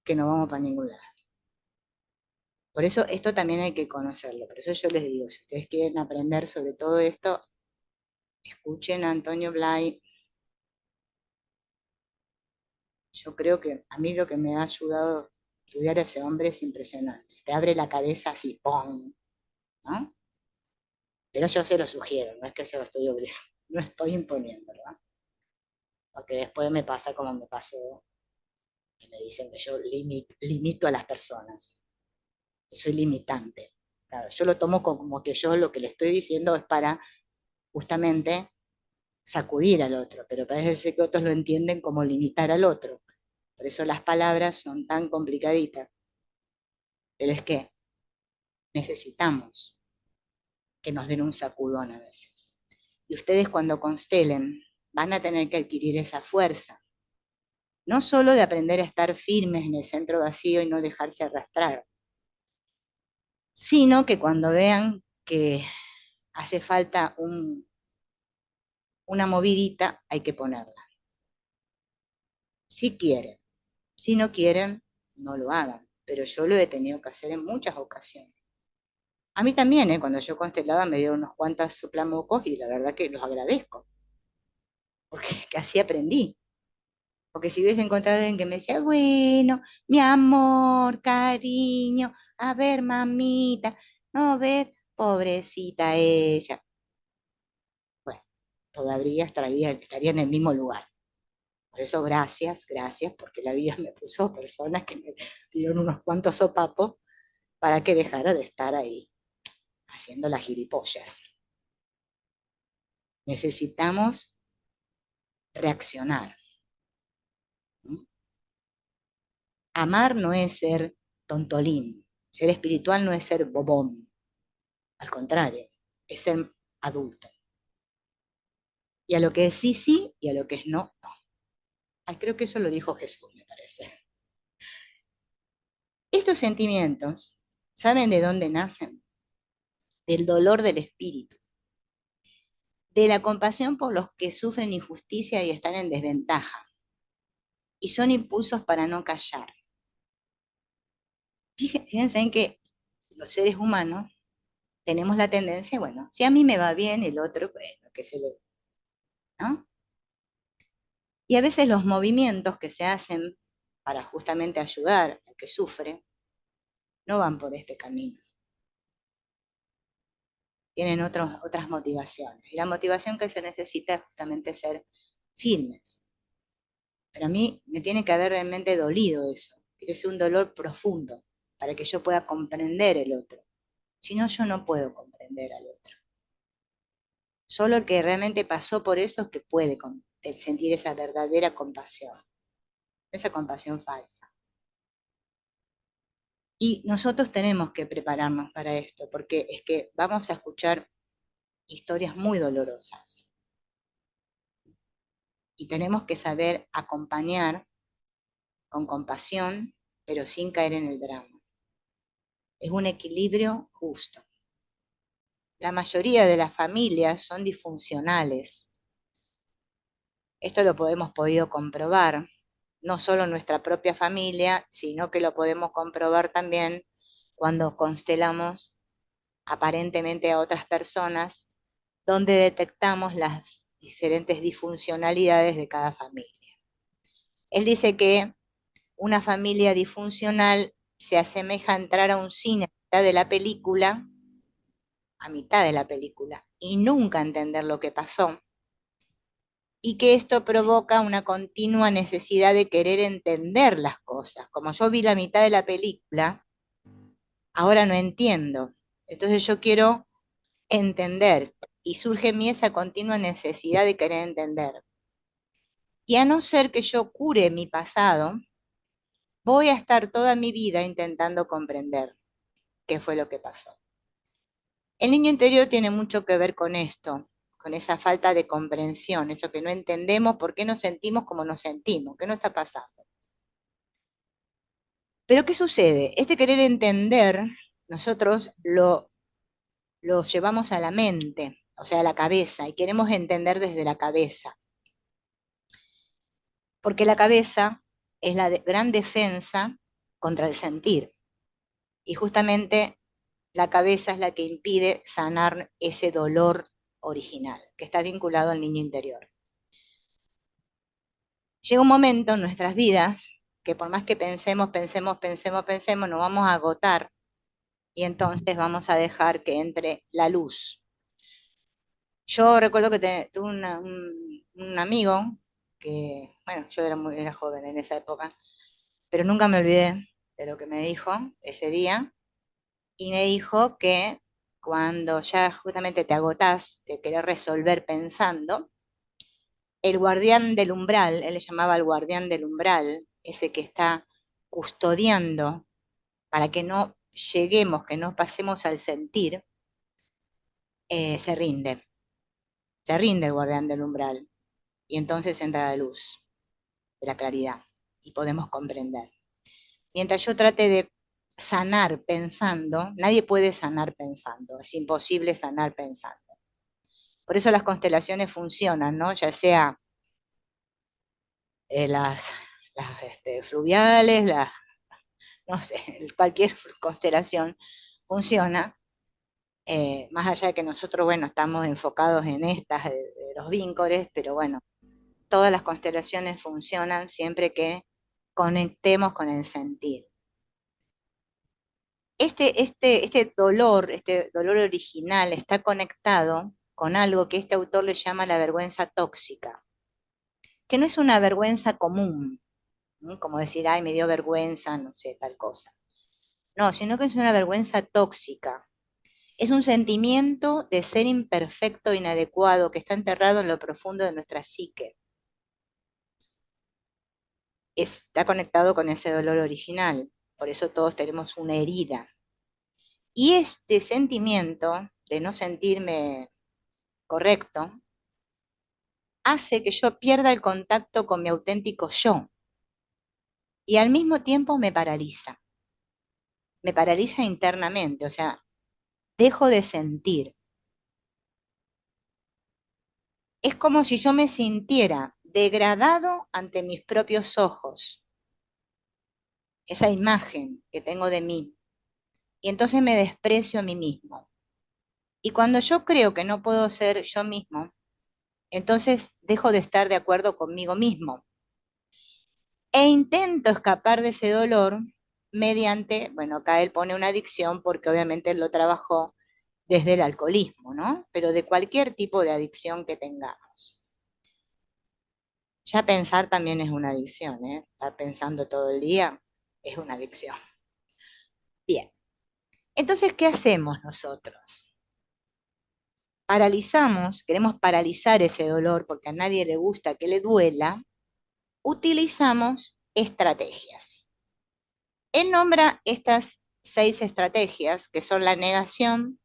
que no vamos para ningún lado. Por eso esto también hay que conocerlo. Por eso yo les digo, si ustedes quieren aprender sobre todo esto, escuchen a Antonio Blay. Yo creo que a mí lo que me ha ayudado a estudiar a ese hombre es impresionante. Te abre la cabeza así, ¡pum! ¿No? Pero yo se lo sugiero, no es que se lo estoy obligando, no estoy imponiendo, ¿verdad? Porque después me pasa como me pasó, que me dicen que yo limito a las personas, que soy limitante. Claro, yo lo tomo como que yo lo que le estoy diciendo es para justamente sacudir al otro, pero parece ser que otros lo entienden como limitar al otro. Por eso las palabras son tan complicaditas. Pero es que necesitamos que nos den un sacudón a veces. Y ustedes cuando constelen van a tener que adquirir esa fuerza. No solo de aprender a estar firmes en el centro vacío y no dejarse arrastrar, sino que cuando vean que hace falta una movidita, hay que ponerla. Si quieren. Si no quieren, no lo hagan. Pero yo lo he tenido que hacer en muchas ocasiones. A mí también, cuando yo constelaba me dieron unos cuantos soplamocos y la verdad que los agradezco, porque que así aprendí. Porque si hubiese encontrado a alguien que me decía, bueno, mi amor, cariño, a ver, mamita, no, ver, pobrecita ella. Bueno, todavía estaría en el mismo lugar. Por eso gracias, gracias, porque la vida me puso personas que me dieron unos cuantos sopapos para que dejara de estar ahí haciendo las gilipollas. Necesitamos reaccionar. ¿Mm? Amar no es ser tontolín, ser espiritual no es ser bobón, al contrario, es ser adulto. Y a lo que es sí, sí, y a lo que es no, no. Ay, creo que eso lo dijo Jesús, me parece. Estos sentimientos, ¿saben de dónde nacen? Del dolor del espíritu, de la compasión por los que sufren injusticia y están en desventaja, y son impulsos para no callar. Fíjense en que los seres humanos tenemos la tendencia, bueno, si a mí me va bien, el otro, bueno, que se le... ¿no? Y a veces los movimientos que se hacen para justamente ayudar al que sufre no van por este camino. Tienen otras motivaciones. Y la motivación que se necesita es justamente ser firmes. Pero a mí me tiene que haber realmente dolido eso. Tiene que ser un dolor profundo para que yo pueda comprender el otro. Si no, yo no puedo comprender al otro. Solo el que realmente pasó por eso es que puede sentir esa verdadera compasión, esa compasión falsa. Y nosotros tenemos que prepararnos para esto, porque es que vamos a escuchar historias muy dolorosas. Y tenemos que saber acompañar con compasión, pero sin caer en el drama. Es un equilibrio justo. La mayoría de las familias son disfuncionales. Esto lo hemos podido comprobar, no solo en nuestra propia familia, sino que lo podemos comprobar también cuando constelamos aparentemente a otras personas, donde detectamos las diferentes disfuncionalidades de cada familia. Él dice que una familia disfuncional se asemeja a entrar a un cine a mitad de la película, y nunca entender lo que pasó, y que esto provoca una continua necesidad de querer entender las cosas. Como yo vi la mitad de la película, ahora no entiendo. Entonces yo quiero entender y surge en mí esa continua necesidad de querer entender. Y a no ser que yo cure mi pasado, voy a estar toda mi vida intentando comprender qué fue lo que pasó. El niño interior tiene mucho que ver con esto, con esa falta de comprensión, eso que no entendemos por qué nos sentimos como nos sentimos, qué nos está pasando. Pero ¿qué sucede? Este querer entender, nosotros lo llevamos a la mente, o sea, a la cabeza, y queremos entender desde la cabeza. Porque la cabeza es la gran defensa contra el sentir. Y justamente la cabeza es la que impide sanar ese dolor original, que está vinculado al niño interior. Llega un momento en nuestras vidas que por más que pensemos, nos vamos a agotar y entonces vamos a dejar que entre la luz. Yo recuerdo que tuve un amigo que, bueno, yo era joven en esa época, pero nunca me olvidé de lo que me dijo ese día, y me dijo que cuando ya justamente te agotás de querer resolver pensando, el guardián del umbral, él le llamaba al guardián del umbral, ese que está custodiando para que no lleguemos, que no pasemos al sentir, se rinde. Se rinde el guardián del umbral. Y entonces entra la luz de la claridad y podemos comprender. Mientras yo trate de sanar pensando, nadie puede sanar pensando, es imposible sanar pensando. Por eso las constelaciones funcionan, ¿no? Ya sea las fluviales, no sé, cualquier constelación funciona, más allá de que nosotros, bueno, estamos enfocados en estas de los vínculos, pero bueno, todas las constelaciones funcionan siempre que conectemos con el sentir. este dolor original está conectado con algo que este autor le llama la vergüenza tóxica, que no es una vergüenza común, ¿no? Como decir, ay, me dio vergüenza, no sé, tal cosa. No, sino que es una vergüenza tóxica. Es un sentimiento de ser imperfecto e inadecuado que está enterrado en lo profundo de nuestra psique. Está conectado con ese dolor original, por eso todos tenemos una herida. Y este sentimiento de no sentirme correcto hace que yo pierda el contacto con mi auténtico yo y al mismo tiempo me paraliza internamente, o sea, dejo de sentir. Es como si yo me sintiera degradado ante mis propios ojos, esa imagen que tengo de mí, y entonces me desprecio a mí mismo. Y cuando yo creo que no puedo ser yo mismo, entonces dejo de estar de acuerdo conmigo mismo e intento escapar de ese dolor mediante, bueno, acá él pone una adicción porque obviamente él lo trabajó desde el alcoholismo, ¿no? Pero de cualquier tipo de adicción que tengamos. Ya pensar también es una adicción, ¿eh? Estar pensando todo el día es una adicción. Bien, entonces, ¿qué hacemos nosotros? Paralizamos, queremos paralizar ese dolor porque a nadie le gusta que le duela, utilizamos estrategias. Él nombra estas 6 estrategias que son la negación,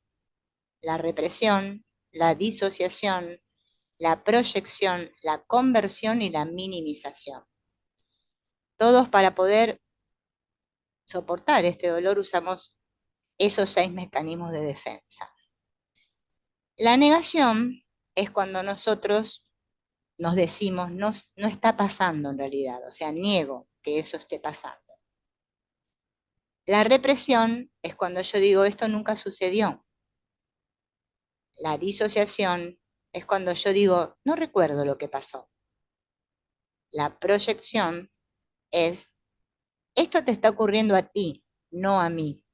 la represión, la disociación, la proyección, la conversión y la minimización. Todos para poder soportar este dolor usamos esos 6 mecanismos de defensa. La negación es cuando nosotros nos decimos, no, no está pasando en realidad, o sea, niego que eso esté pasando. La represión es cuando yo digo, esto nunca sucedió. La disociación es cuando yo digo, no recuerdo lo que pasó. La proyección es, esto te está ocurriendo a ti, no a mí.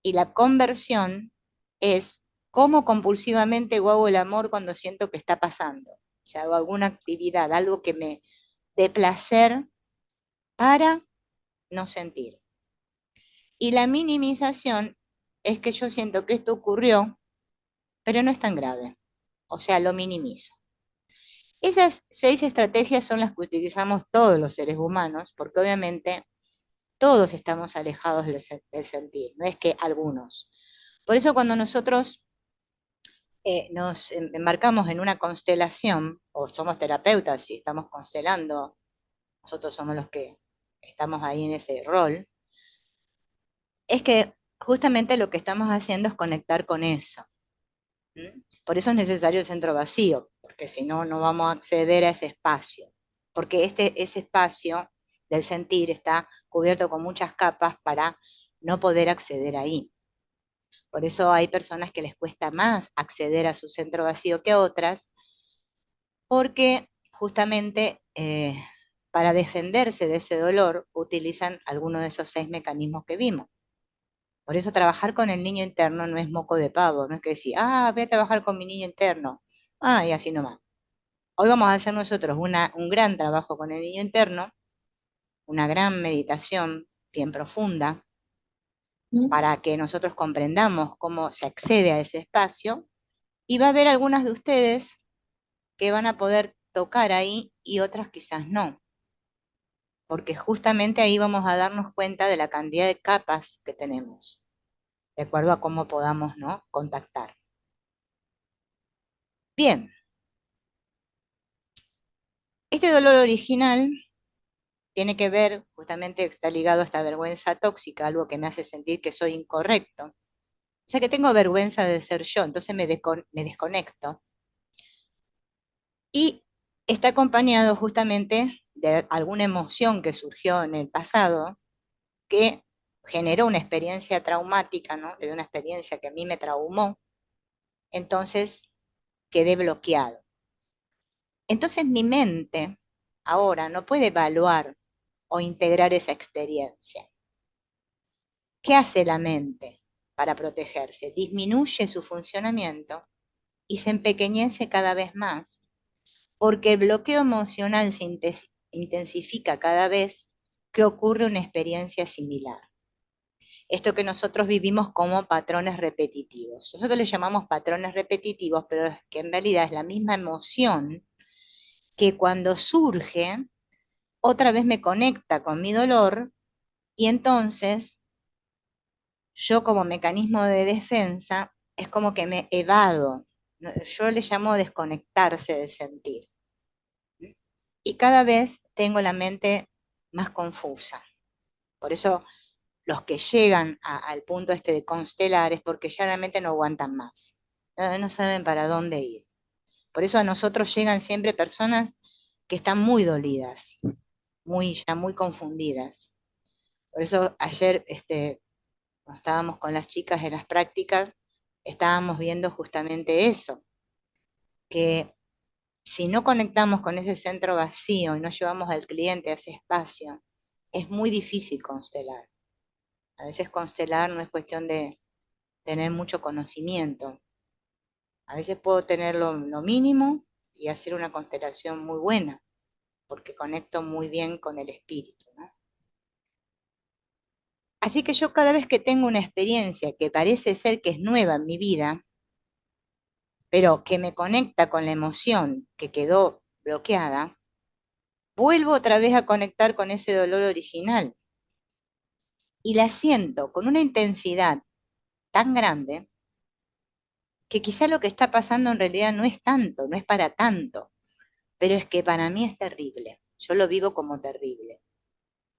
Y la conversión es cómo compulsivamente hago el amor cuando siento que está pasando. O sea, hago alguna actividad, algo que me dé placer para no sentir. Y la minimización es que yo siento que esto ocurrió, pero no es tan grave. O sea, lo minimizo. Esas 6 estrategias son las que utilizamos todos los seres humanos, porque obviamente todos estamos alejados del sentir, no es que algunos. Por eso cuando nosotros nos embarcamos en una constelación, o somos terapeutas y estamos constelando, nosotros somos los que estamos ahí en ese rol, es que justamente lo que estamos haciendo es conectar con eso. ¿Mm? Por eso es necesario el centro vacío, porque si no, no vamos a acceder a ese espacio, porque ese espacio del sentir está cubierto con muchas capas para no poder acceder ahí. Por eso hay personas que les cuesta más acceder a su centro vacío que otras, porque justamente para defenderse de ese dolor utilizan alguno de esos 6 mecanismos que vimos. Por eso trabajar con el niño interno no es moco de pavo, no es que decir, ah, voy a trabajar con mi niño interno. Ah, y así nomás. Hoy vamos a hacer nosotros un gran trabajo con el niño interno, una gran meditación bien profunda, para que nosotros comprendamos cómo se accede a ese espacio, y va a haber algunas de ustedes que van a poder tocar ahí y otras quizás no, porque justamente ahí vamos a darnos cuenta de la cantidad de capas que tenemos, de acuerdo a cómo podamos, ¿no?, contactar. Bien, este dolor original tiene que ver, justamente está ligado a esta vergüenza tóxica, algo que me hace sentir que soy incorrecto. O sea que tengo vergüenza de ser yo, entonces me desconecto. Y está acompañado justamente de alguna emoción que surgió en el pasado, que generó una experiencia traumática, ¿no? De una experiencia que a mí me traumó, entonces quedé bloqueado. Entonces mi mente ahora no puede evaluar o integrar esa experiencia. ¿Qué hace la mente para protegerse? Disminuye su funcionamiento y se empequeñece cada vez más, porque el bloqueo emocional se intensifica cada vez que ocurre una experiencia similar. Esto que nosotros vivimos como patrones repetitivos. Nosotros le llamamos patrones repetitivos, pero es que en realidad es la misma emoción que cuando surge, otra vez me conecta con mi dolor y entonces yo como mecanismo de defensa es como que me evado. Yo le llamo desconectarse del sentir. Y cada vez tengo la mente más confusa. Por eso los que llegan al punto este de constelar es porque ya realmente no aguantan más. No saben para dónde ir. Por eso a nosotros llegan siempre personas que están muy dolidas, ya muy confundidas. Por eso ayer, cuando estábamos con las chicas en las prácticas, estábamos viendo justamente eso, que si no conectamos con ese centro vacío y no llevamos al cliente a ese espacio, es muy difícil constelar. A veces constelar no es cuestión de tener mucho conocimiento. A veces puedo tener lo mínimo y hacer una constelación muy buena, porque conecto muy bien con el espíritu, ¿no? Así que yo cada vez que tengo una experiencia que parece ser que es nueva en mi vida, pero que me conecta con la emoción que quedó bloqueada, vuelvo otra vez a conectar con ese dolor original y la siento con una intensidad tan grande que quizá lo que está pasando en realidad no es tanto, no es para tanto, pero es que para mí es terrible. Yo lo vivo como terrible,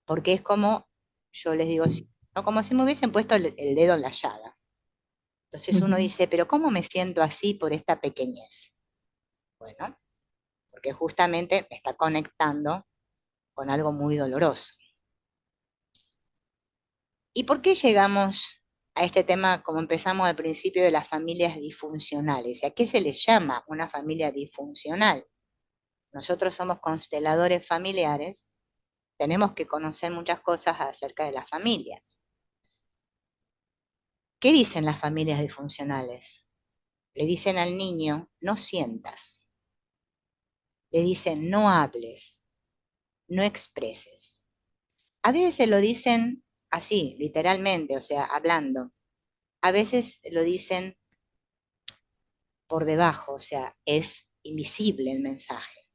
porque es como, yo les digo, ¿no? Como si me hubiesen puesto el dedo en la llaga. Entonces uno Ujú. dice, pero ¿cómo me siento así por esta pequeñez? Bueno, porque justamente me está conectando con algo muy doloroso. ¿Y por qué llegamos a este tema, como empezamos al principio, de las familias disfuncionales? ¿Y a qué se les llama una familia disfuncional? Nosotros somos consteladores familiares, tenemos que conocer muchas cosas acerca de las familias. ¿Qué dicen las familias disfuncionales? Le dicen al niño, no sientas. Le dicen, no hables, no expreses. A veces se lo dicen así, literalmente, o sea, hablando. A veces lo dicen por debajo, o sea, es invisible el mensaje,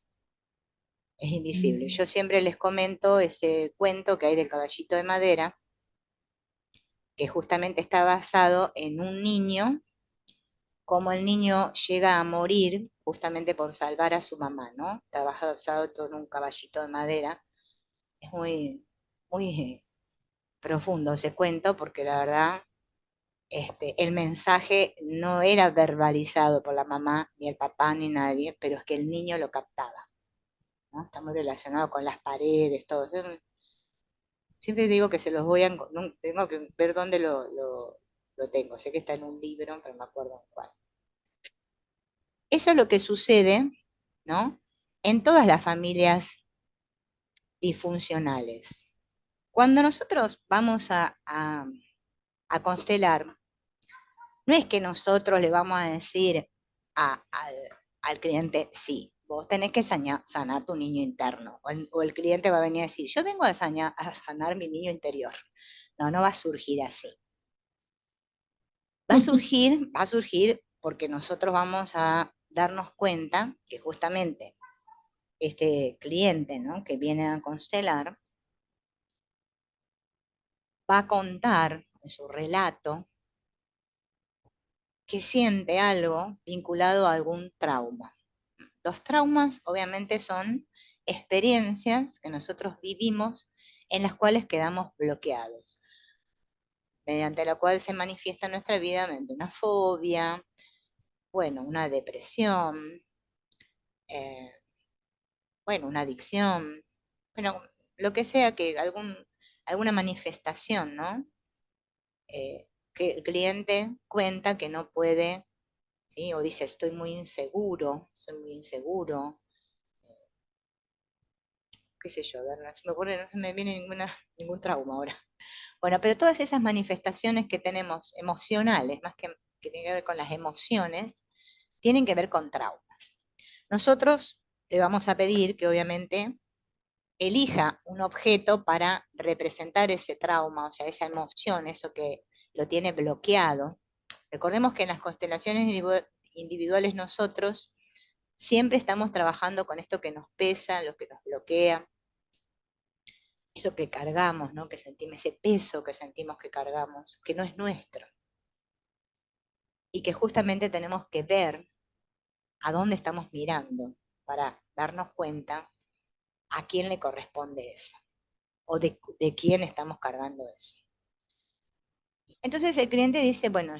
es invisible. Mm. Yo siempre les comento ese cuento que hay del caballito de madera, que justamente está basado en un niño, como el niño llega a morir justamente por salvar a su mamá, ¿no? Está basado todo en un caballito de madera. Es muy profundo ese cuento porque la verdad el mensaje no era verbalizado por la mamá, ni el papá, ni nadie, pero es que el niño lo captaba, ¿no? Está muy relacionado con las paredes, todo. Siempre digo que se los voy a... No, tengo que ver dónde lo tengo. Sé que está en un libro, pero no me acuerdo en cuál. Eso es lo que sucede, ¿no? En todas las familias disfuncionales. Cuando nosotros vamos a constelar, no es que nosotros le vamos a decir al cliente, sí, vos tenés que sanar tu niño interno. O el cliente va a venir a decir, yo vengo a sanar mi niño interior. No, no va a surgir así. Va a surgir porque nosotros vamos a darnos cuenta que justamente este cliente, ¿no? Que viene a constelar va a contar en su relato que siente algo vinculado a algún trauma. Los traumas obviamente son experiencias que nosotros vivimos en las cuales quedamos bloqueados, mediante la cual se manifiesta en nuestra vida mediante una fobia, bueno, una depresión, eh, bueno, una adicción, bueno, lo que sea que alguna manifestación, ¿no? Que el cliente cuenta que no puede, ¿sí? O dice, estoy muy inseguro, soy muy inseguro, qué sé yo, a ver, no se me ocurre, no se me viene ningún trauma ahora. Bueno, pero todas esas manifestaciones que tenemos emocionales, más que tienen que ver con las emociones, tienen que ver con traumas. Nosotros le vamos a pedir que obviamente elija un objeto para representar ese trauma, o sea, esa emoción, eso que lo tiene bloqueado. Recordemos que en las constelaciones individuales nosotros siempre estamos trabajando con esto que nos pesa, lo que nos bloquea, eso que cargamos, ¿no? Que sentimos ese peso que sentimos que cargamos, que no es nuestro, y que justamente tenemos que ver a dónde estamos mirando para darnos cuenta a quién le corresponde eso, o de quién estamos cargando eso. Entonces el cliente dice, bueno,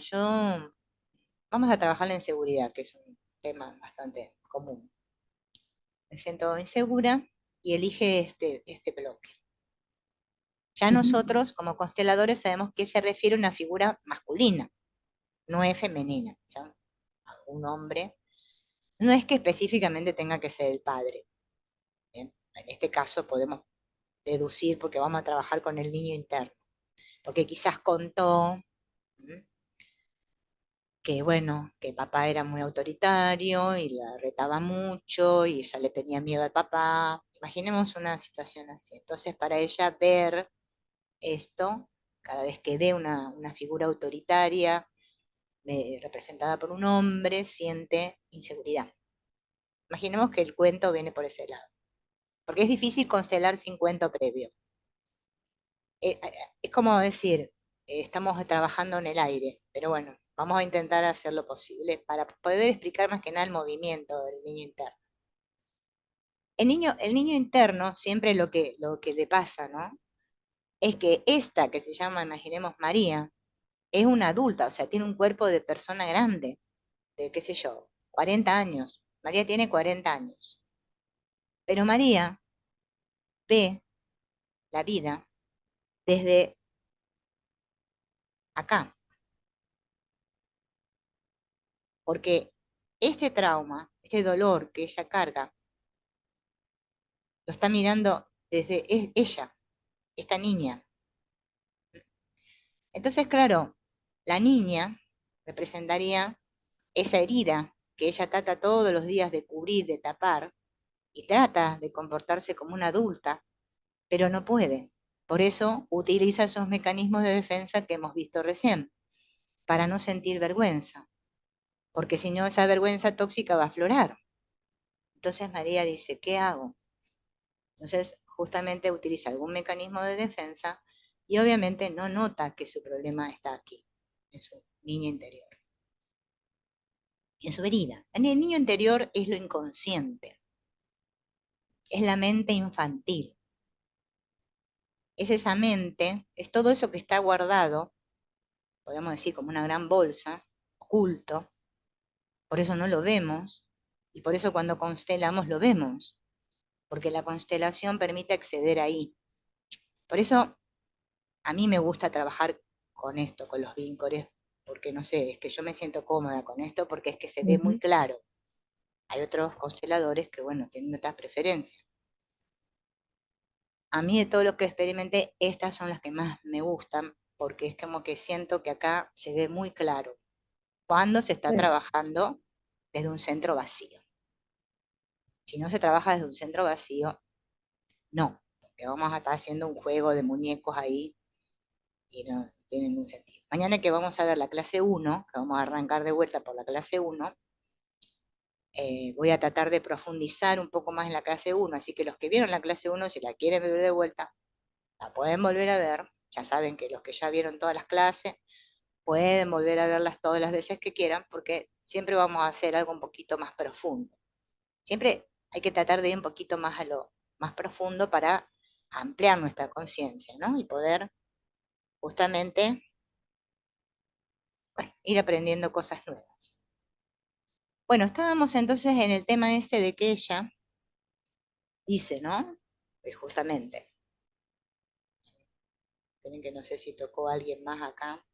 vamos a trabajar en seguridad, que es un tema bastante común. Me siento insegura y elige este bloque. Ya nosotros, como consteladores, sabemos que se refiere a una figura masculina, no es femenina. O sea, un hombre. No es que específicamente tenga que ser el padre. ¿Bien? En este caso podemos deducir porque vamos a trabajar con el niño interno. Porque quizás contó que, bueno, que papá era muy autoritario y la retaba mucho y ella le tenía miedo al papá. Imaginemos una situación así. Entonces, para ella ver esto, cada vez que ve una figura autoritaria representada por un hombre, siente inseguridad. Imaginemos que el cuento viene por ese lado, porque es difícil constelar sin cuento previo. Es como decir, estamos trabajando en el aire, pero bueno, vamos a intentar hacer lo posible para poder explicar más que nada el movimiento del niño interno. El niño interno, siempre lo que le pasa, ¿no? Es que esta que se llama, imaginemos, María, es una adulta, o sea, tiene un cuerpo de persona grande, de qué sé yo, 40 años. María tiene 40 años. Pero María ve la vida desde acá, porque este trauma, este dolor que ella carga, lo está mirando desde ella, esta niña. Entonces, claro, la niña representaría esa herida que ella trata todos los días de cubrir, de tapar, y trata de comportarse como una adulta, pero no puede. Por eso utiliza esos mecanismos de defensa que hemos visto recién, para no sentir vergüenza, porque si no esa vergüenza tóxica va a aflorar. Entonces María dice, ¿qué hago? Entonces justamente utiliza algún mecanismo de defensa y obviamente no nota que su problema está aquí, en su niño interior, en su herida. En el niño interior es lo inconsciente, es la mente infantil, es esa mente, es todo eso que está guardado, podemos decir como una gran bolsa, oculto, por eso no lo vemos y por eso cuando constelamos lo vemos, porque la constelación permite acceder ahí. Por eso a mí me gusta trabajar con esto, con los vínculos, porque no sé, es que yo me siento cómoda con esto porque es que se ve muy Ujú. claro. Hay otros consteladores que, bueno, tienen otras preferencias. A mí de todo lo que experimenté, estas son las que más me gustan, porque es como que siento que acá se ve muy claro cuando se está Sí. trabajando desde un centro vacío. Si no se trabaja desde un centro vacío, no, porque vamos a estar haciendo un juego de muñecos ahí y no tiene ningún sentido. Mañana que vamos a ver la clase 1, que vamos a arrancar de vuelta por la clase 1, voy a tratar de profundizar un poco más en la clase 1, así que los que vieron la clase 1, si la quieren ver de vuelta, la pueden volver a ver. Ya saben que los que ya vieron todas las clases, pueden volver a verlas todas las veces que quieran, porque siempre vamos a hacer algo un poquito más profundo. Siempre hay que tratar de ir un poquito más a lo más profundo para ampliar nuestra conciencia, ¿no? Y poder justamente, bueno, ir aprendiendo cosas nuevas. Bueno, estábamos entonces en el tema este de que ella dice, ¿no? Justamente, tienen que no sé si tocó a alguien más acá,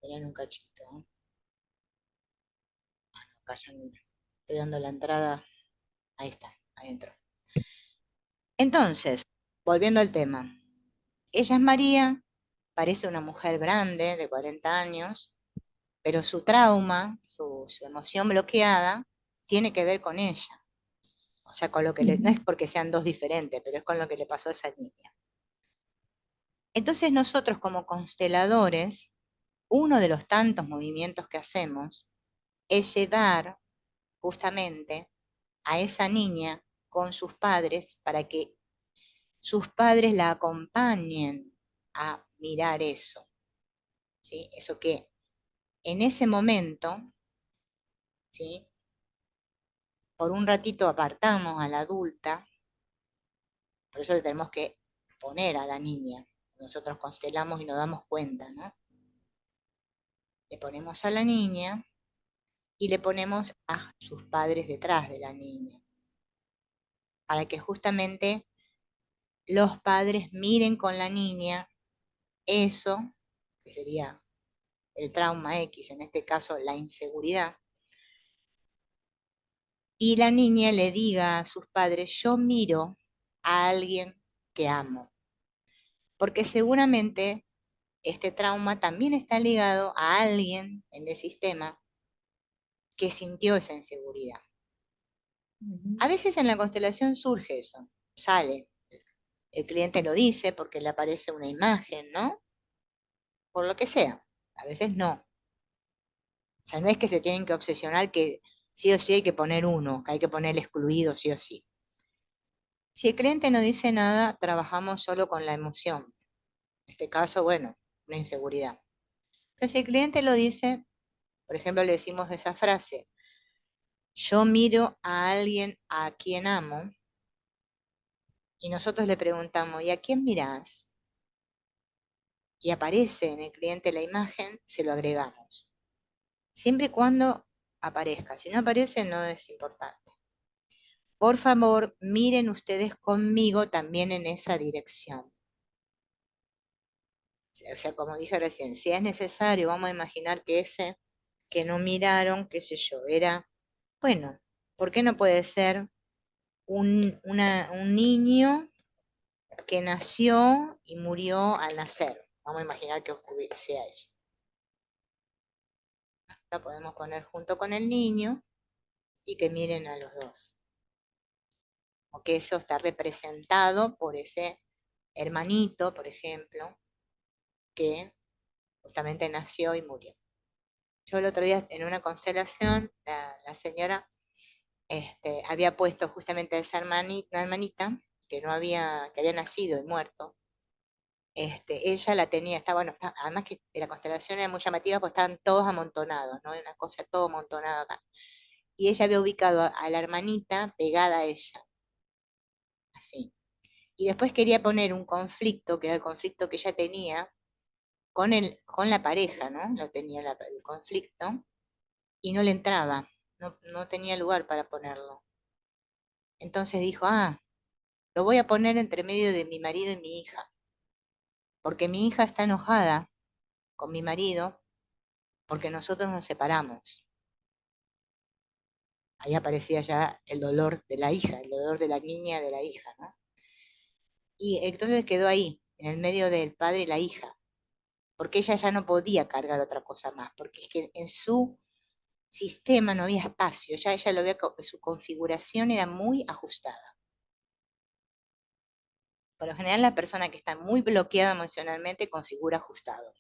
miren un cachito, ¿no? Acá ya no, estoy dando la entrada, ahí está, adentro. Entonces, volviendo al tema, Ella es María, parece una mujer grande, de 40 años, pero su trauma, su emoción bloqueada, tiene que ver con ella. O sea, con lo que no es porque sean dos diferentes, pero es con lo que le pasó a esa niña. Entonces nosotros como consteladores, uno de los tantos movimientos que hacemos es llevar justamente a esa niña con sus padres para que sus padres la acompañen a mirar eso, ¿sí? Eso que en ese momento, ¿sí? Por un ratito apartamos a la adulta, por eso le tenemos que poner a la niña. Nosotros constelamos y nos damos cuenta, ¿no? Le ponemos a la niña y le ponemos a sus padres detrás de la niña, para que justamente los padres miren con la niña eso, que sería el trauma X, en este caso la inseguridad, y la niña le diga a sus padres, yo miro a alguien que amo, porque seguramente este trauma también está ligado a alguien en el sistema que sintió esa inseguridad. A veces en la constelación surge eso, sale, el cliente lo dice porque le aparece una imagen, ¿no? Por lo que sea, a veces no. O sea, no es que se tienen que obsesionar que sí o sí hay que poner uno, que hay que poner el excluido sí o sí. Si el cliente no dice nada, trabajamos solo con la emoción. En este caso, bueno, una inseguridad. Pero si el cliente lo dice, por ejemplo, le decimos esa frase, yo miro a alguien a quien amo, y nosotros le preguntamos, ¿y a quién mirás? Y aparece en el cliente la imagen, se lo agregamos. Siempre y cuando aparezca. Si no aparece, no es importante. Por favor, miren ustedes conmigo también en esa dirección. O sea, como dije recién, si es necesario, vamos a imaginar que ese que no miraron, qué sé yo, era, bueno, ¿por qué no puede ser un niño que nació y murió al nacer? Vamos a imaginar que sea eso. La podemos poner junto con el niño y que miren a los dos. O que eso está representado por ese hermanito, por ejemplo, que justamente nació y murió. Yo el otro día en una constelación, la señora había puesto justamente a esa hermanita que no había, que había nacido y muerto. Ella la tenía, bueno, además que la constelación era muy llamativa porque estaban todos amontonados, ¿no? Una cosa todo amontonado acá. Y ella había ubicado a la hermanita pegada a ella, así. Y después quería poner un conflicto, que era el conflicto que ella tenía con la pareja, ¿no? Lo tenía el conflicto, y no le entraba, no tenía lugar para ponerlo. Entonces dijo, lo voy a poner entre medio de mi marido y mi hija, porque mi hija está enojada con mi marido porque nosotros nos separamos. Ahí aparecía ya el dolor de la hija, el dolor de la niña de la hija, ¿no? Y entonces quedó ahí, en el medio del padre y la hija, porque ella ya no podía cargar otra cosa más, porque es que en su sistema no había espacio, ya ella lo veía, su configuración era muy ajustada. Por lo general la persona que está muy bloqueada emocionalmente configura ajustado.